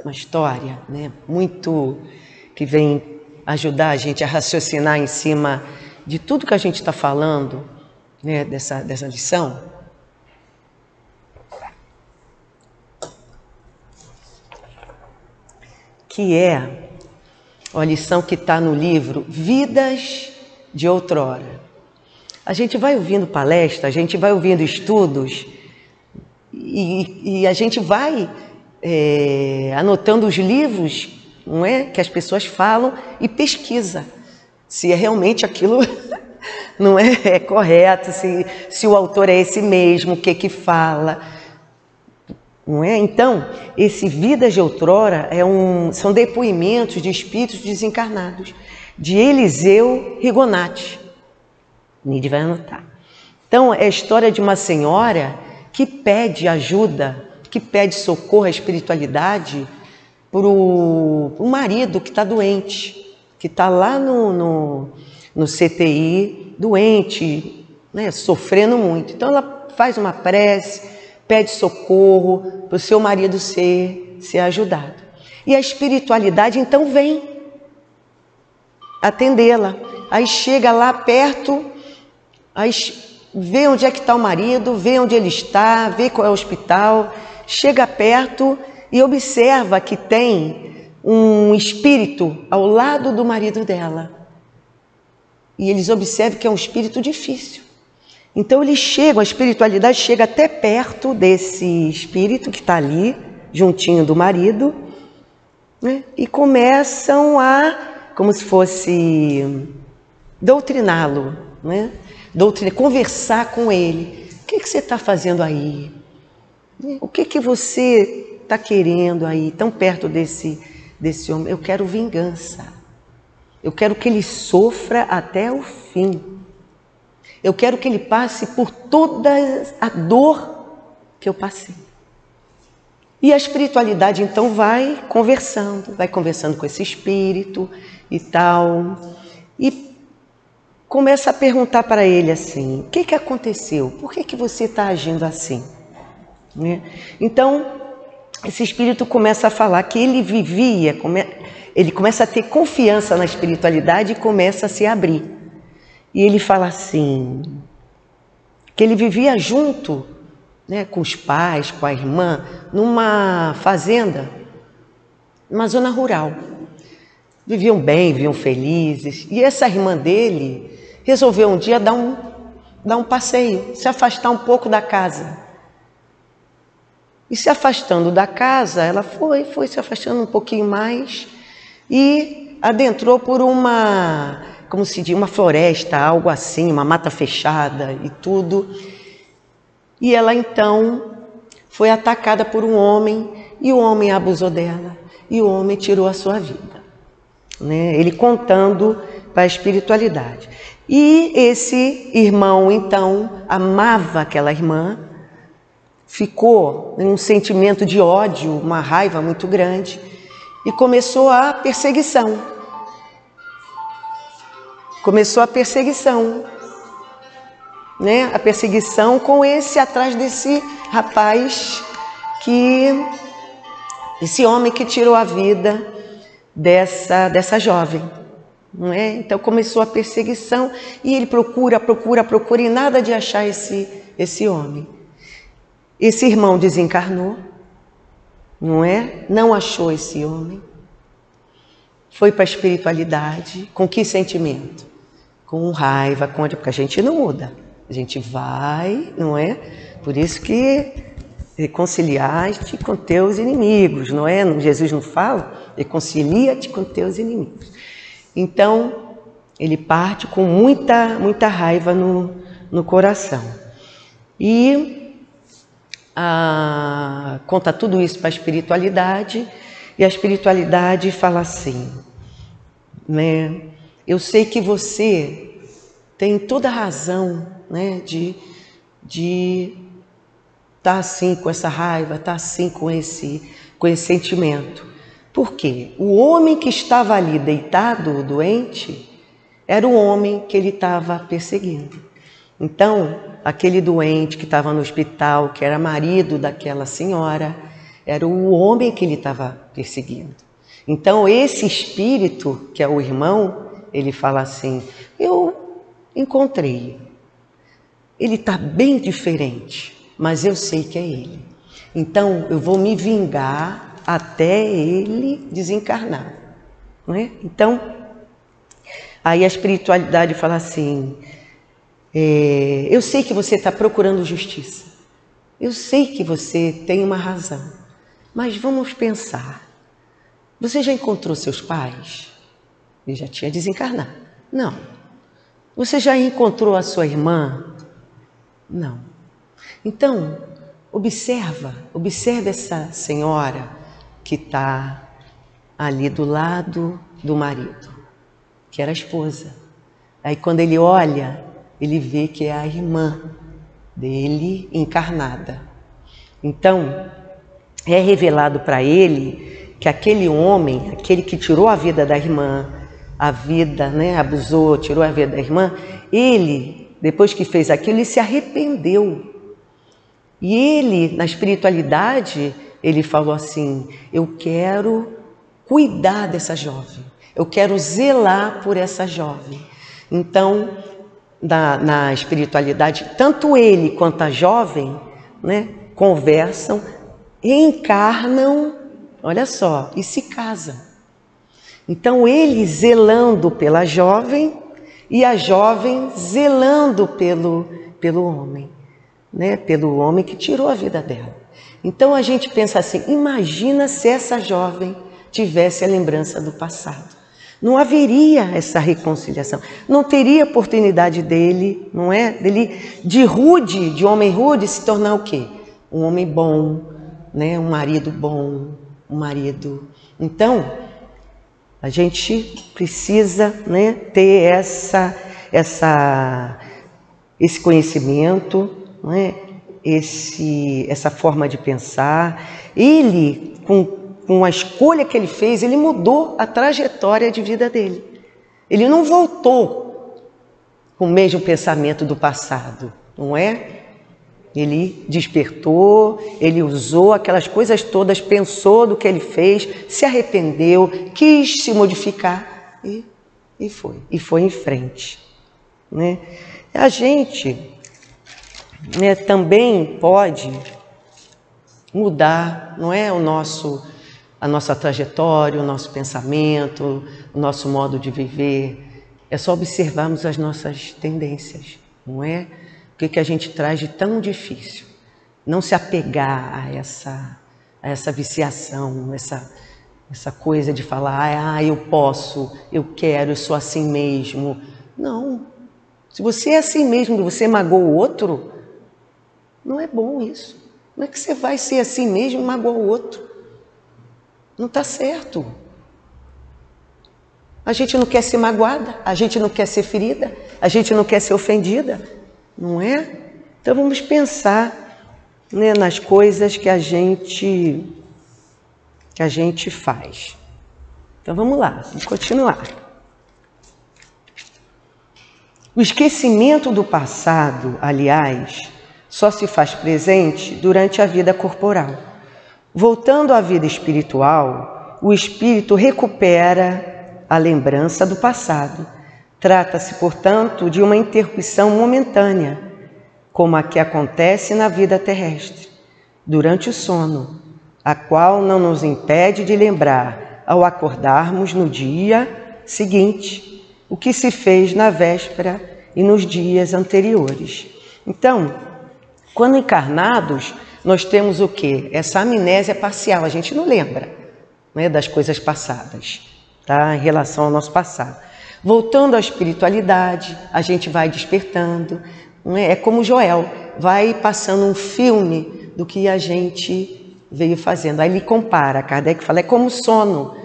uma história, né, muito que vem ajudar a gente a raciocinar em cima de tudo que a gente está falando, né, dessa lição. Que é a lição que está no livro Vidas de Outrora. A gente vai ouvindo palestra, a gente vai ouvindo estudos e a gente vai anotando os livros, não é, que as pessoas falam e pesquisa se é realmente aquilo não é correto, se o autor é esse mesmo, o que fala. Não é? Então, esse Vidas de Outrora são depoimentos de espíritos desencarnados, de Eliseu Rigonati. Nide vai anotar. Então, é a história de uma senhora que pede ajuda, que pede socorro à espiritualidade para o marido que está doente, que está lá no CTI, doente, né, sofrendo muito. Então, ela faz uma prece, pede socorro para o seu marido ser ajudado. E a espiritualidade então vem atendê-la. Aí chega lá perto, aí vê onde é que está o marido, vê onde ele está, vê qual é o hospital, chega perto e observa que tem um espírito ao lado do marido dela. E eles observam que é um espírito difícil. Então eles chegam, a espiritualidade chega até perto desse espírito que está ali, juntinho do marido, né? E começam a, como se fosse, doutriná-lo, né? Conversar com ele. O que você está fazendo aí? O que você está querendo aí, tão perto desse homem? Eu quero vingança. Eu quero que ele sofra até o fim. Eu quero que ele passe por toda a dor que eu passei. E a espiritualidade então vai conversando com esse espírito e tal. E começa a perguntar para ele assim: o que aconteceu? Por que você está agindo assim? Né? Então, esse espírito começa a falar que ele vivia, ele começa a ter confiança na espiritualidade e começa a se abrir. E ele fala assim, que ele vivia junto, né, com os pais, com a irmã, numa fazenda, numa zona rural. Viviam bem, viviam felizes. E essa irmã dele resolveu um dia dar um passeio, se afastar um pouco da casa. E se afastando da casa, ela foi se afastando um pouquinho mais e adentrou por uma, como se diz, uma floresta, algo assim, uma mata fechada e tudo. E ela então foi atacada por um homem e o homem abusou dela e o homem tirou a sua vida, né? Ele contando para a espiritualidade. E esse irmão então amava aquela irmã, ficou em um sentimento de ódio, uma raiva muito grande e começou a perseguição. Né? A perseguição com atrás desse rapaz, esse homem que tirou a vida dessa jovem. Não é? Então começou a perseguição e ele procura e nada de achar esse homem. Esse irmão desencarnou, não é? Não achou esse homem. Foi para a espiritualidade. Com que sentimento? Com raiva, porque a gente não muda. A gente vai, não é? Por isso que reconciliar-te com teus inimigos, não é? Jesus não fala? Reconcilia-te com teus inimigos. Então, ele parte com muita raiva no coração. E conta tudo isso para a espiritualidade, e a espiritualidade fala assim, né? Eu sei que você tem toda a razão, né, de estar assim com essa raiva, estar assim com esse sentimento. Por quê? O homem que estava ali deitado, doente, era o homem que ele estava perseguindo. Então, aquele doente que estava no hospital, que era marido daquela senhora, era o homem que ele estava perseguindo. Então, esse espírito, que é o irmão, ele fala assim, eu encontrei. Ele está bem diferente, mas eu sei que é ele. Então, eu vou me vingar até ele desencarnar. Não é? Então, aí a espiritualidade fala assim, eu sei que você está procurando justiça. Eu sei que você tem uma razão. Mas vamos pensar. Você já encontrou seus pais? Ele já tinha desencarnado. Não. Você já encontrou a sua irmã? Não. Então, observa essa senhora que está ali do lado do marido, que era a esposa. Aí quando ele olha, ele vê que é a irmã dele encarnada. Então, é revelado para ele que aquele homem, aquele que tirou a vida da irmã, abusou, tirou a vida da irmã, ele, depois que fez aquilo, ele se arrependeu. E ele, na espiritualidade, ele falou assim, eu quero cuidar dessa jovem, eu quero zelar por essa jovem. Então, na espiritualidade, tanto ele quanto a jovem, né, conversam, reencarnam, olha só, e se casam. Então, ele zelando pela jovem e a jovem zelando pelo homem, né? Pelo homem que tirou a vida dela. Então a gente pensa assim, imagina se essa jovem tivesse a lembrança do passado. Não haveria essa reconciliação, não teria oportunidade dele, não é? Dele, de homem rude, se tornar o quê? Um homem bom, né? Um marido bom, um marido. Então, a gente precisa, né, ter esse conhecimento, né? Essa forma de pensar. Ele, com a escolha que ele fez, ele mudou a trajetória de vida dele. Ele não voltou com o mesmo pensamento do passado, não é? Ele despertou, ele usou aquelas coisas todas, pensou do que ele fez, se arrependeu, quis se modificar e foi em frente, né? A gente, né, também pode mudar, não é, a nossa trajetória, o nosso pensamento, o nosso modo de viver. É só observarmos as nossas tendências, não é? O que a gente traz de tão difícil. Não se apegar a essa viciação, essa coisa de falar, eu posso, eu quero, eu sou assim mesmo. Não. Se você é assim mesmo, você magoou o outro, não é bom isso. Como é que você vai ser assim mesmo e magoar o outro? Não está certo. A gente não quer ser magoada, a gente não quer ser ferida, a gente não quer ser ofendida, não é? Então vamos pensar, né, nas coisas que a gente faz. Então vamos lá, vamos continuar. O esquecimento do passado, aliás, só se faz presente durante a vida corporal. Voltando à vida espiritual, o espírito recupera a lembrança do passado. Trata-se, portanto, de uma interrupção momentânea, como a que acontece na vida terrestre, durante o sono, a qual não nos impede de lembrar, ao acordarmos no dia seguinte, o que se fez na véspera e nos dias anteriores. Então, quando encarnados, nós temos o quê? Essa amnésia parcial, a gente não lembra, né, das coisas passadas, tá? Em relação ao nosso passado. Voltando à espiritualidade, a gente vai despertando, né? É como Joel, vai passando um filme do que a gente veio fazendo. Aí ele compara, Kardec fala, é como sono,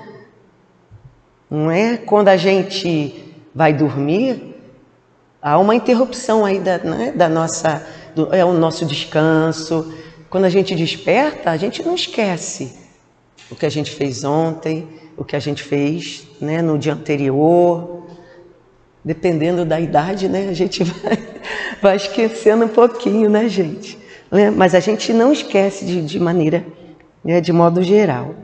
não é? Quando a gente vai dormir, há uma interrupção aí é o nosso descanso. Quando a gente desperta, a gente não esquece o que a gente fez ontem, o que a gente fez, né, no dia anterior. Dependendo da idade, né, a gente vai esquecendo um pouquinho, né, gente? Mas a gente não esquece de maneira, né, de modo geral,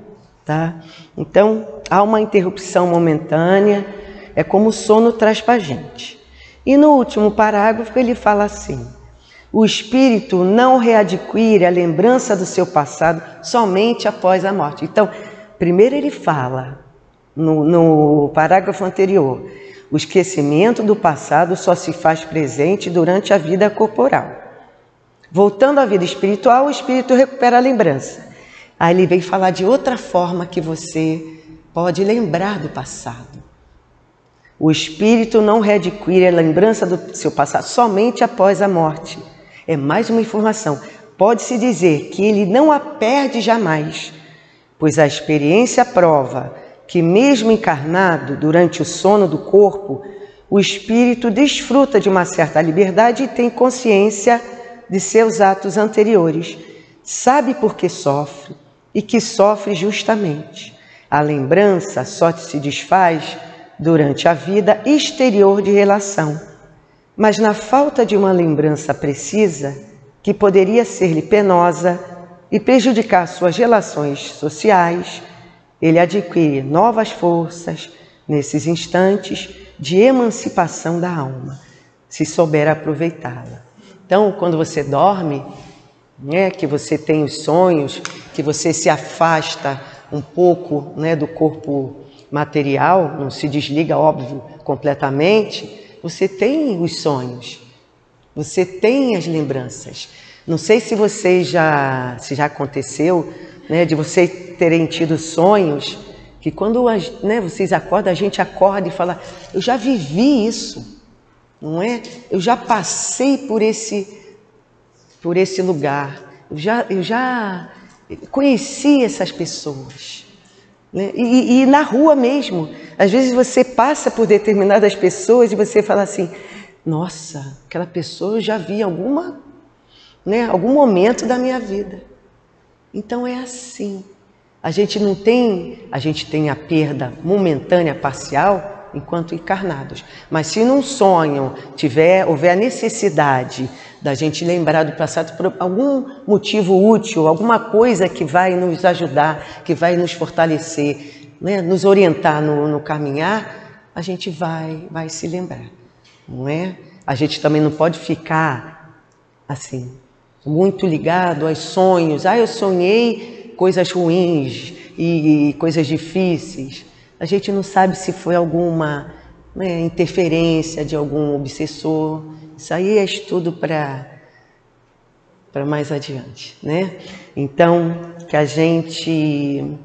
tá? Então, há uma interrupção momentânea, é como o sono traz para a gente. E no último parágrafo ele fala assim: o espírito não readquire a lembrança do seu passado somente após a morte. Então, primeiro ele fala, no parágrafo anterior, o esquecimento do passado só se faz presente durante a vida corporal. Voltando à vida espiritual, o espírito recupera a lembrança. Aí ele vem falar de outra forma que você pode lembrar do passado. O espírito não readquire a lembrança do seu passado somente após a morte. É mais uma informação. Pode-se dizer que ele não a perde jamais, pois a experiência prova que mesmo encarnado durante o sono do corpo, o espírito desfruta de uma certa liberdade e tem consciência de seus atos anteriores. Sabe por que sofre e que sofre justamente. A lembrança só se desfaz durante a vida exterior de relação. Mas na falta de uma lembrança precisa, que poderia ser-lhe penosa e prejudicar suas relações sociais, ele adquire novas forças nesses instantes de emancipação da alma, se souber aproveitá-la. Então, quando você dorme, né, que você tem os sonhos, que você se afasta um pouco, né, do corpo material, não se desliga, óbvio, completamente, você tem os sonhos. Você tem as lembranças. Não sei se se já aconteceu, né, de vocês terem tido sonhos que quando vocês acordam, a gente acorda e fala, eu já vivi isso, não é? Eu já passei por esse lugar, eu já conheci essas pessoas. Né? E na rua mesmo, às vezes você passa por determinadas pessoas e você fala assim, nossa, aquela pessoa eu já vi em algum momento da minha vida. Então é assim. A gente tem a perda momentânea, parcial, enquanto encarnados. Mas se num sonho houver a necessidade da gente lembrar do passado por algum motivo útil, alguma coisa que vai nos ajudar, que vai nos fortalecer, né, nos orientar no caminhar, a gente vai se lembrar, não é? A gente também não pode ficar assim, muito ligado aos sonhos. Eu sonhei coisas ruins e coisas difíceis. A gente não sabe se foi alguma interferência de algum obsessor. Isso aí é estudo para mais adiante, né? Então, que a gente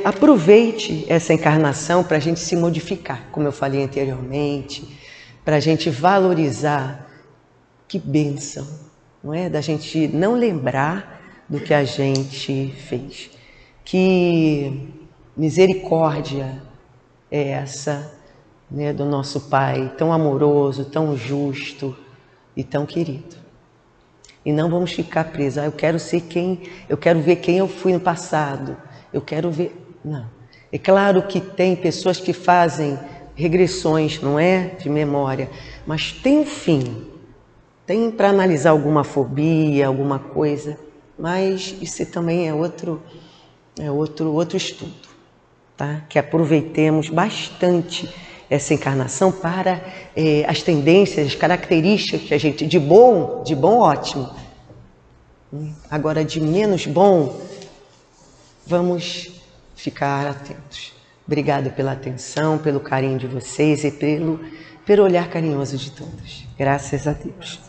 aproveite essa encarnação para a gente se modificar, como eu falei anteriormente, para a gente valorizar. Que bênção, não é? Da gente não lembrar do que a gente fez. Que misericórdia é essa, né, do nosso Pai, tão amoroso, tão justo e tão querido. E não vamos ficar presos. Eu quero ver quem eu fui no passado. Eu quero ver. Não. É claro que tem pessoas que fazem regressões, não é? De memória. Mas tem um fim. Tem para analisar alguma fobia, alguma coisa. Mas isso também é outro estudo, tá? Que aproveitemos bastante essa encarnação para as tendências, as características que a gente, de bom ótimo. Agora, de menos bom, vamos ficar atentos. Obrigado pela atenção, pelo carinho de vocês e pelo olhar carinhoso de todos. Graças a Deus.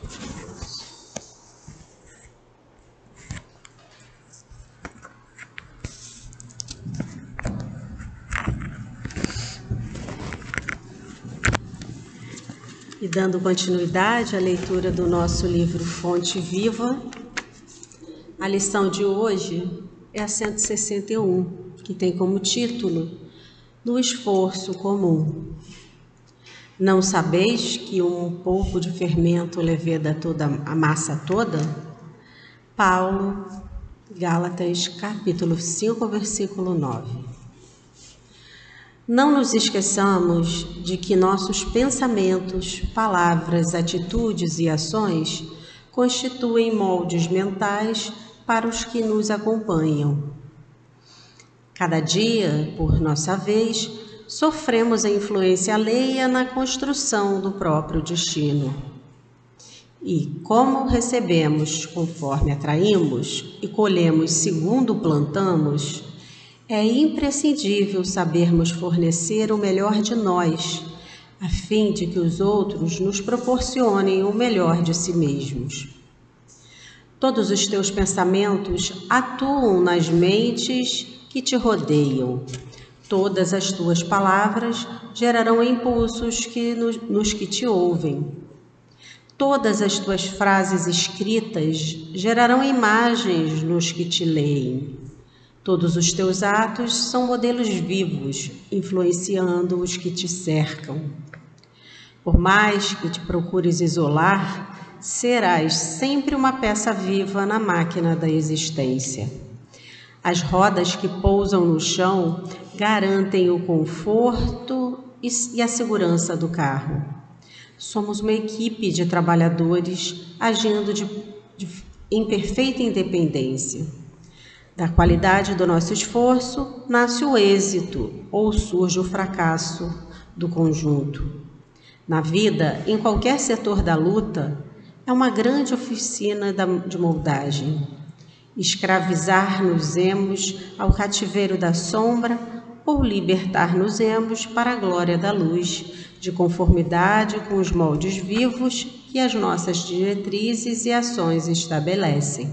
E dando continuidade à leitura do nosso livro Fonte Viva, a lição de hoje é a 161, que tem como título No Esforço Comum. Não sabeis que um pouco de fermento leveda toda a massa toda? Paulo, Gálatas, capítulo 5, versículo 9. Não nos esqueçamos de que nossos pensamentos, palavras, atitudes e ações constituem moldes mentais para os que nos acompanham. Cada dia, por nossa vez, sofremos a influência alheia na construção do próprio destino. E como recebemos conforme atraímos e colhemos segundo plantamos, é imprescindível sabermos fornecer o melhor de nós, a fim de que os outros nos proporcionem o melhor de si mesmos. Todos os teus pensamentos atuam nas mentes que te rodeiam. Todas as tuas palavras gerarão impulsos nos que te ouvem. Todas as tuas frases escritas gerarão imagens nos que te leem. Todos os teus atos são modelos vivos, influenciando os que te cercam. Por mais que te procures isolar, serás sempre uma peça viva na máquina da existência. As rodas que pousam no chão garantem o conforto e a segurança do carro. Somos uma equipe de trabalhadores agindo em perfeita independência. Da qualidade do nosso esforço nasce o êxito ou surge o fracasso do conjunto. Na vida, em qualquer setor da luta, é uma grande oficina de moldagem. Escravizar-nos-emos ao cativeiro da sombra ou libertar-nos-emos para a glória da luz, de conformidade com os moldes vivos que as nossas diretrizes e ações estabelecem.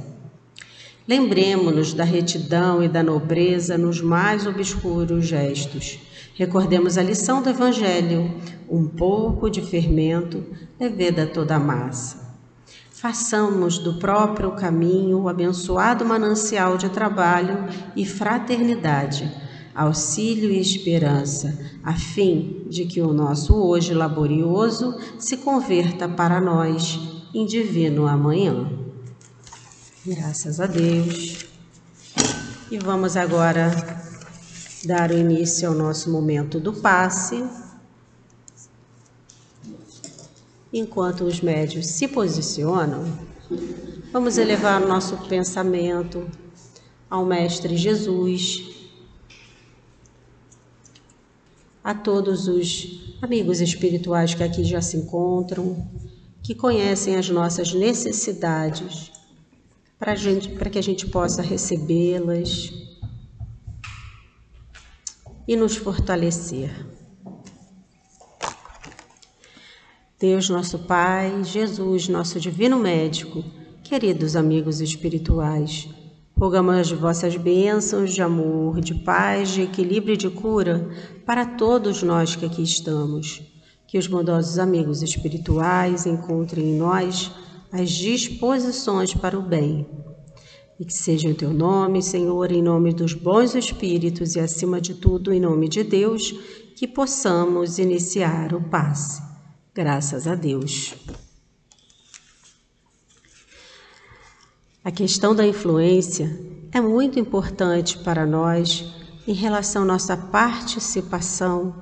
Lembremo-nos da retidão e da nobreza nos mais obscuros gestos. Recordemos a lição do Evangelho: um pouco de fermento leveda toda a massa. Façamos do próprio caminho o abençoado manancial de trabalho e fraternidade, auxílio e esperança, a fim de que o nosso hoje laborioso se converta para nós em divino amanhã. Graças a Deus. E vamos agora dar o início ao nosso momento do passe. Enquanto os médios se posicionam, vamos elevar o nosso pensamento ao Mestre Jesus, a todos os amigos espirituais que aqui já se encontram, que conhecem as nossas necessidades, para que a gente possa recebê-las e nos fortalecer. Deus, nosso Pai, Jesus, nosso divino médico, queridos amigos espirituais, rogamos as vossas bênçãos de amor, de paz, de equilíbrio e de cura para todos nós que aqui estamos. Que os bondosos amigos espirituais encontrem em nós as disposições para o bem. E que seja o teu nome, Senhor, em nome dos bons espíritos e, acima de tudo, em nome de Deus, que possamos iniciar o passe. Graças a Deus. A questão da influência é muito importante para nós em relação à nossa participação,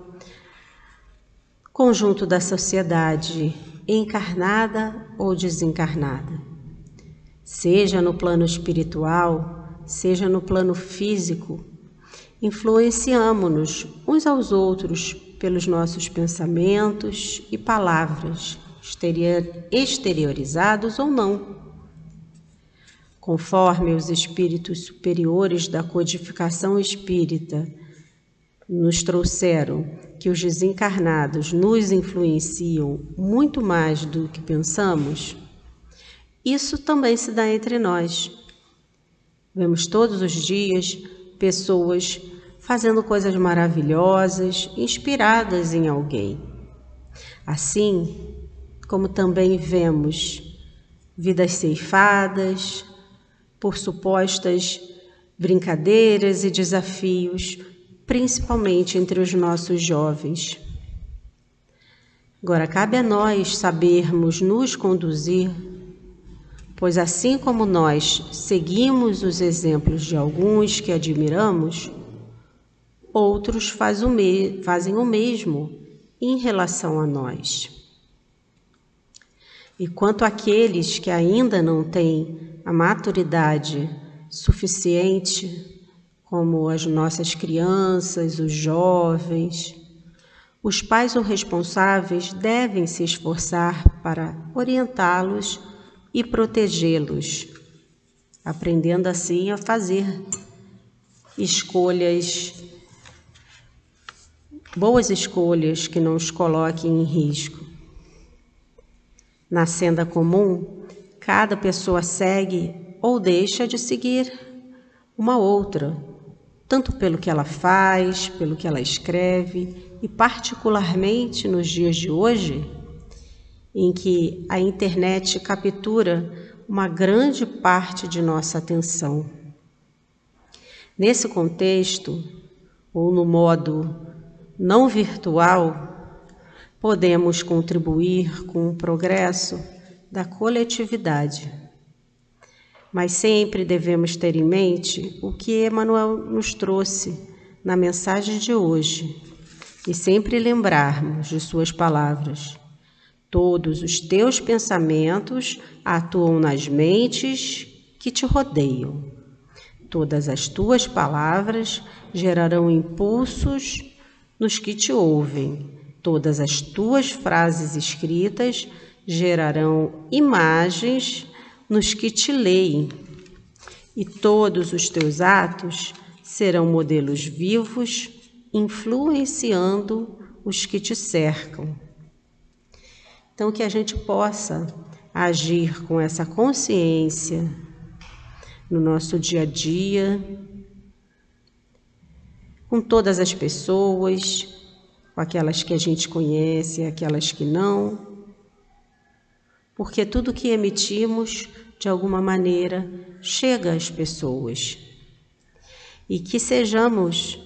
conjunto da sociedade, encarnada ou desencarnada. Seja no plano espiritual, seja no plano físico, influenciamo-nos uns aos outros pelos nossos pensamentos e palavras, exteriorizados ou não. Conforme os espíritos superiores da codificação espírita nos trouxeram que os desencarnados nos influenciam muito mais do que pensamos, isso também se dá entre nós. Vemos todos os dias pessoas fazendo coisas maravilhosas, inspiradas em alguém. Assim como também vemos vidas ceifadas por supostas brincadeiras e desafios, principalmente entre os nossos jovens. Agora, cabe a nós sabermos nos conduzir, pois assim como nós seguimos os exemplos de alguns que admiramos, outros fazem o mesmo em relação a nós. E quanto àqueles que ainda não têm a maturidade suficiente, como as nossas crianças, os jovens, os pais ou responsáveis devem se esforçar para orientá-los e protegê-los, aprendendo assim a fazer boas escolhas que não os coloquem em risco. Na senda comum, cada pessoa segue ou deixa de seguir uma outra, tanto pelo que ela faz, pelo que ela escreve, e particularmente nos dias de hoje, em que a internet captura uma grande parte de nossa atenção. Nesse contexto, ou no modo não virtual, podemos contribuir com o progresso da coletividade. Mas sempre devemos ter em mente o que Emmanuel nos trouxe na mensagem de hoje e sempre lembrarmos de suas palavras. Todos os teus pensamentos atuam nas mentes que te rodeiam. Todas as tuas palavras gerarão impulsos nos que te ouvem. Todas as tuas frases escritas gerarão imagens nos que te leem. E todos os teus atos serão modelos vivos, influenciando os que te cercam. Então, que a gente possa agir com essa consciência no nosso dia a dia, com todas as pessoas, com aquelas que a gente conhece, aquelas que não, porque tudo que emitimos, de alguma maneira, chega às pessoas. E que sejamos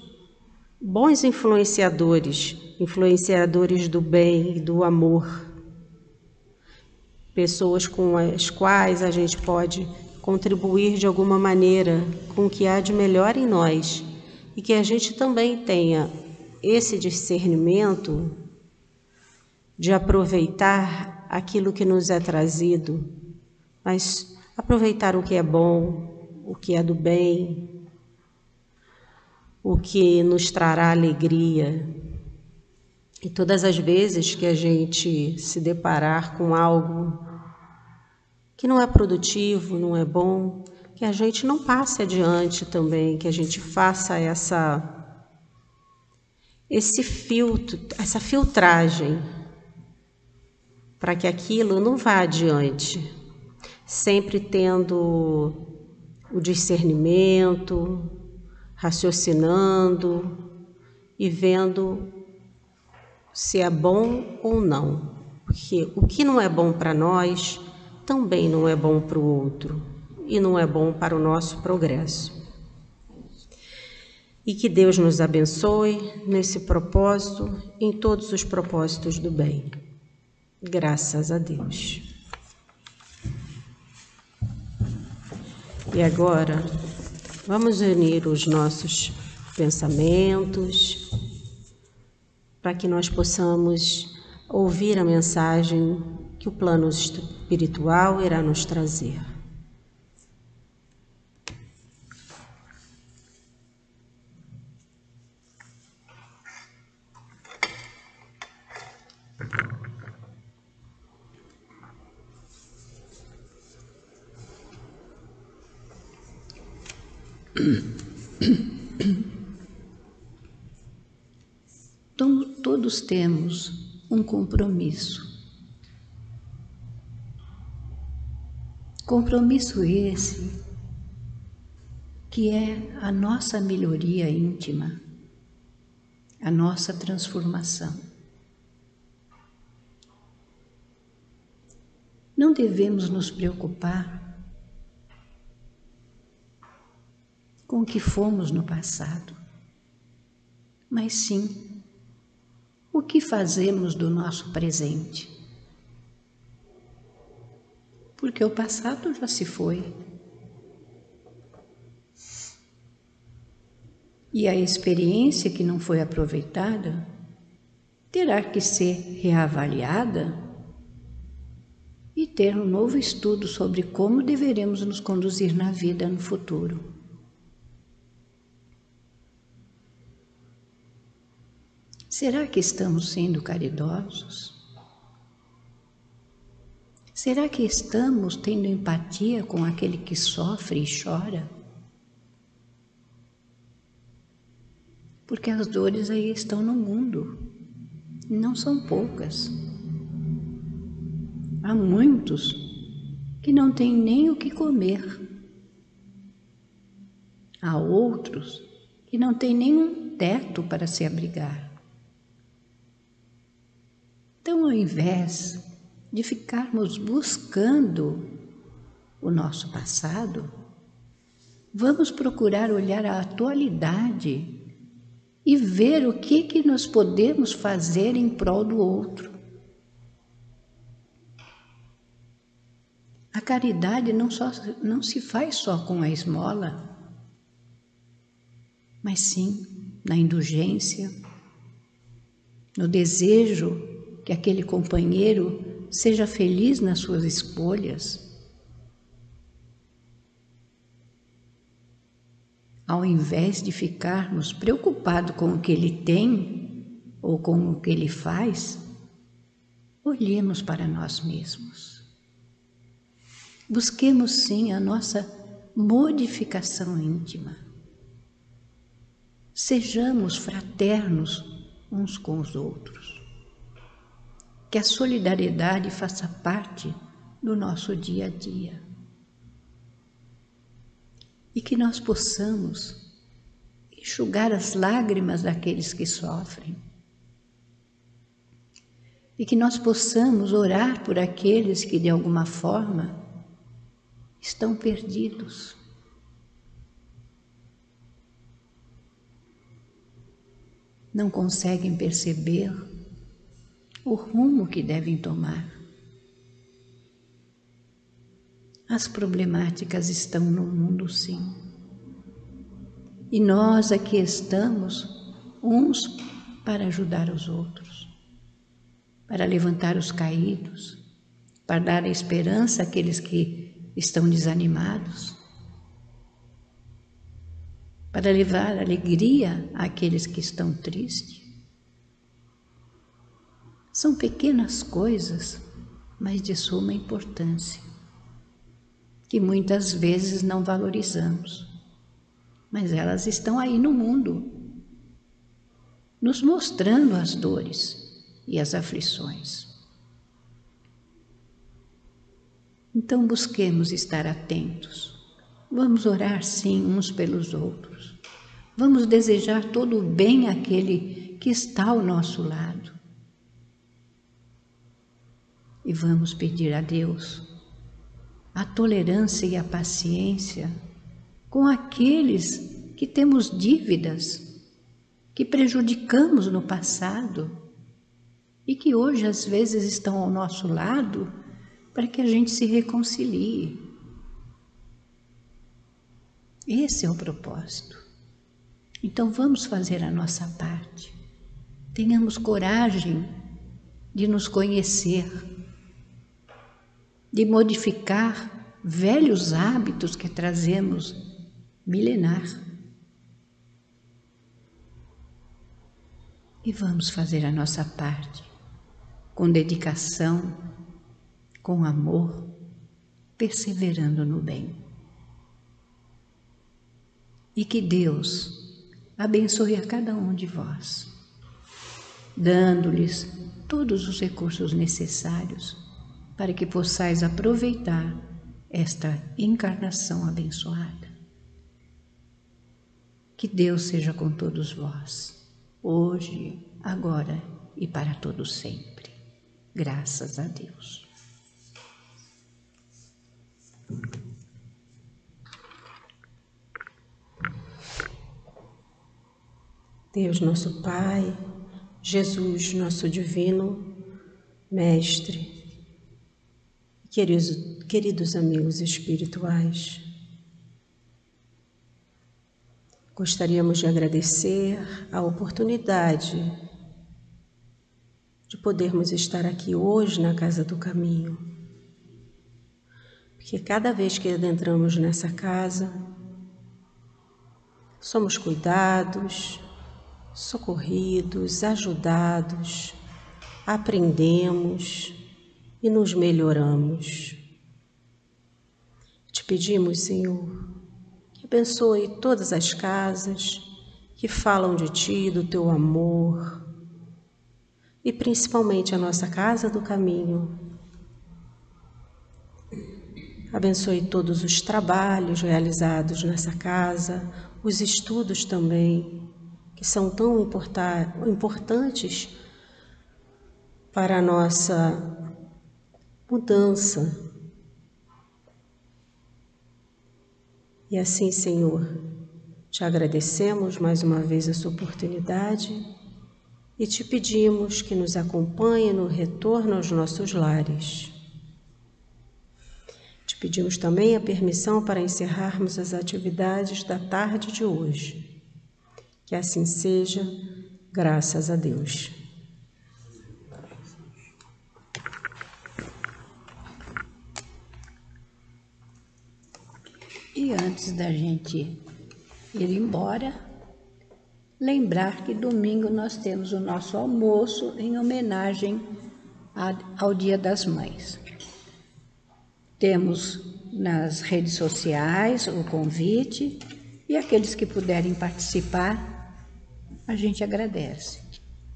bons influenciadores, influenciadores do bem e do amor, pessoas com as quais a gente pode contribuir de alguma maneira com o que há de melhor em nós, e que a gente também tenha esse discernimento de aproveitar aquilo que nos é trazido, mas aproveitar o que é bom, o que é do bem, o que nos trará alegria. E todas as vezes que a gente se deparar com algo que não é produtivo, não é bom, que a gente não passe adiante também, que a gente faça esse filtro, essa filtragem, para que aquilo não vá adiante, sempre tendo o discernimento, raciocinando e vendo se é bom ou não, porque o que não é bom para nós também não é bom para o outro e não é bom para o nosso progresso. E que Deus nos abençoe nesse propósito, em todos os propósitos do bem. Graças a Deus. E agora, vamos unir os nossos pensamentos para que nós possamos ouvir a mensagem que o plano espiritual irá nos trazer. Todos temos um compromisso. Compromisso esse que é a nossa melhoria íntima, a nossa transformação. Não devemos nos preocupar com o que fomos no passado, mas sim o que fazemos do nosso presente. Porque o passado já se foi. E a experiência que não foi aproveitada terá que ser reavaliada e ter um novo estudo sobre como deveremos nos conduzir na vida no futuro. Será que estamos sendo caridosos? Será que estamos tendo empatia com aquele que sofre e chora? Porque as dores aí estão no mundo, não são poucas. Há muitos que não têm nem o que comer. Há outros que não têm nenhum teto para se abrigar. Então, ao invés de ficarmos buscando o nosso passado, vamos procurar olhar a atualidade e ver o que nós podemos fazer em prol do outro. A caridade não se faz só com a esmola, mas sim na indulgência, no desejo que aquele companheiro seja feliz nas suas escolhas. Ao invés de ficarmos preocupados com o que ele tem ou com o que ele faz, olhemos para nós mesmos. Busquemos sim a nossa modificação íntima. Sejamos fraternos uns com os outros. que a solidariedade faça parte do nosso dia a dia. E que nós possamos enxugar as lágrimas daqueles que sofrem. E que nós possamos orar por aqueles que, de alguma forma, estão perdidos. Não conseguem perceber o rumo que devem tomar. As problemáticas estão no mundo, sim. E nós aqui estamos, uns para ajudar os outros, para levantar os caídos, para dar esperança àqueles que estão desanimados, para levar alegria àqueles que estão tristes. São pequenas coisas, mas de suma importância, que muitas vezes não valorizamos, mas elas estão aí no mundo, nos mostrando as dores e as aflições. Então busquemos estar atentos. Vamos orar sim uns pelos outros. Vamos desejar todo o bem àquele que está ao nosso lado. E vamos pedir a Deus a tolerância e a paciência com aqueles que temos dívidas, que prejudicamos no passado e que hoje às vezes estão ao nosso lado para que a gente se reconcilie. Esse é o propósito. Então vamos fazer a nossa parte. Tenhamos coragem de nos conhecer, de modificar velhos hábitos que trazemos milenar. E vamos fazer a nossa parte com dedicação, com amor, perseverando no bem. E que Deus abençoe a cada um de vós, dando-lhes todos os recursos necessários para que possais aproveitar esta encarnação abençoada. Que Deus seja com todos vós, hoje, agora e para todo sempre. Graças a Deus. Deus nosso Pai, Jesus nosso Divino Mestre, queridos amigos espirituais, gostaríamos de agradecer a oportunidade de podermos estar aqui hoje na Casa do Caminho, porque cada vez que adentramos nessa casa, somos cuidados, socorridos, ajudados, aprendemos e nos melhoramos. Te pedimos, Senhor, que abençoe todas as casas que falam de Ti, do Teu amor, e principalmente a nossa Casa do Caminho. Abençoe todos os trabalhos realizados nessa casa, os estudos também, que são tão importantes para a nossa mudança. E assim, Senhor, te agradecemos mais uma vez essa oportunidade e te pedimos que nos acompanhe no retorno aos nossos lares. Te pedimos também a permissão para encerrarmos as atividades da tarde de hoje. Que assim seja, graças a Deus. E antes da gente ir embora, lembrar que domingo nós temos o nosso almoço em homenagem ao Dia das Mães. Temos nas redes sociais o convite e aqueles que puderem participar, a gente agradece.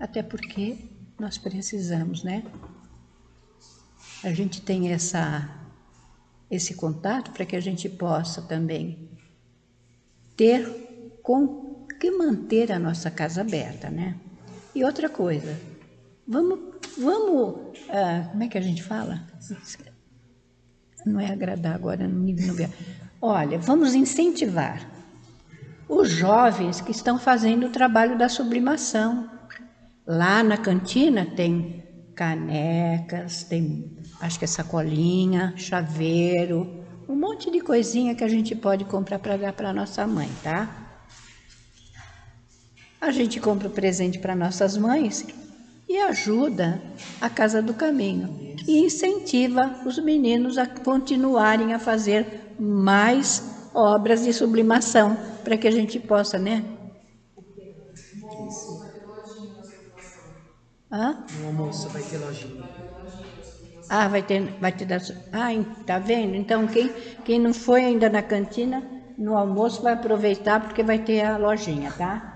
Até porque nós precisamos, né, a gente tem esse contato para que a gente possa também ter com que manter a nossa casa aberta, né? E outra coisa, vamos, como é que a gente fala? Não é agradar agora no nível novel. Olha, vamos incentivar os jovens que estão fazendo o trabalho da sublimação. Lá na cantina tem canecas, tem, acho que é sacolinha, chaveiro, um monte de coisinha que a gente pode comprar para dar para nossa mãe, tá? A gente compra o presente para nossas mães e ajuda a Casa do Caminho e incentiva os meninos a continuarem a fazer mais obras de sublimação para que a gente possa, né? Hã? No almoço vai ter lojinha. Ah, vai ter Ah, tá vendo? Então, quem não foi ainda na cantina, no almoço vai aproveitar porque vai ter a lojinha, tá?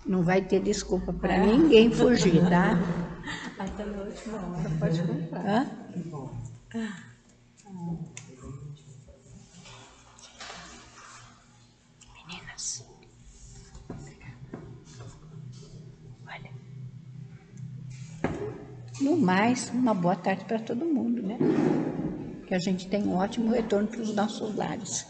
Não vai ter desculpa para ninguém fugir, tá? Até na última hora pode comprar. Hã? Meninas, olha. No mais, uma boa tarde para todo mundo, né? Que a gente tenha um ótimo retorno para os nossos lares.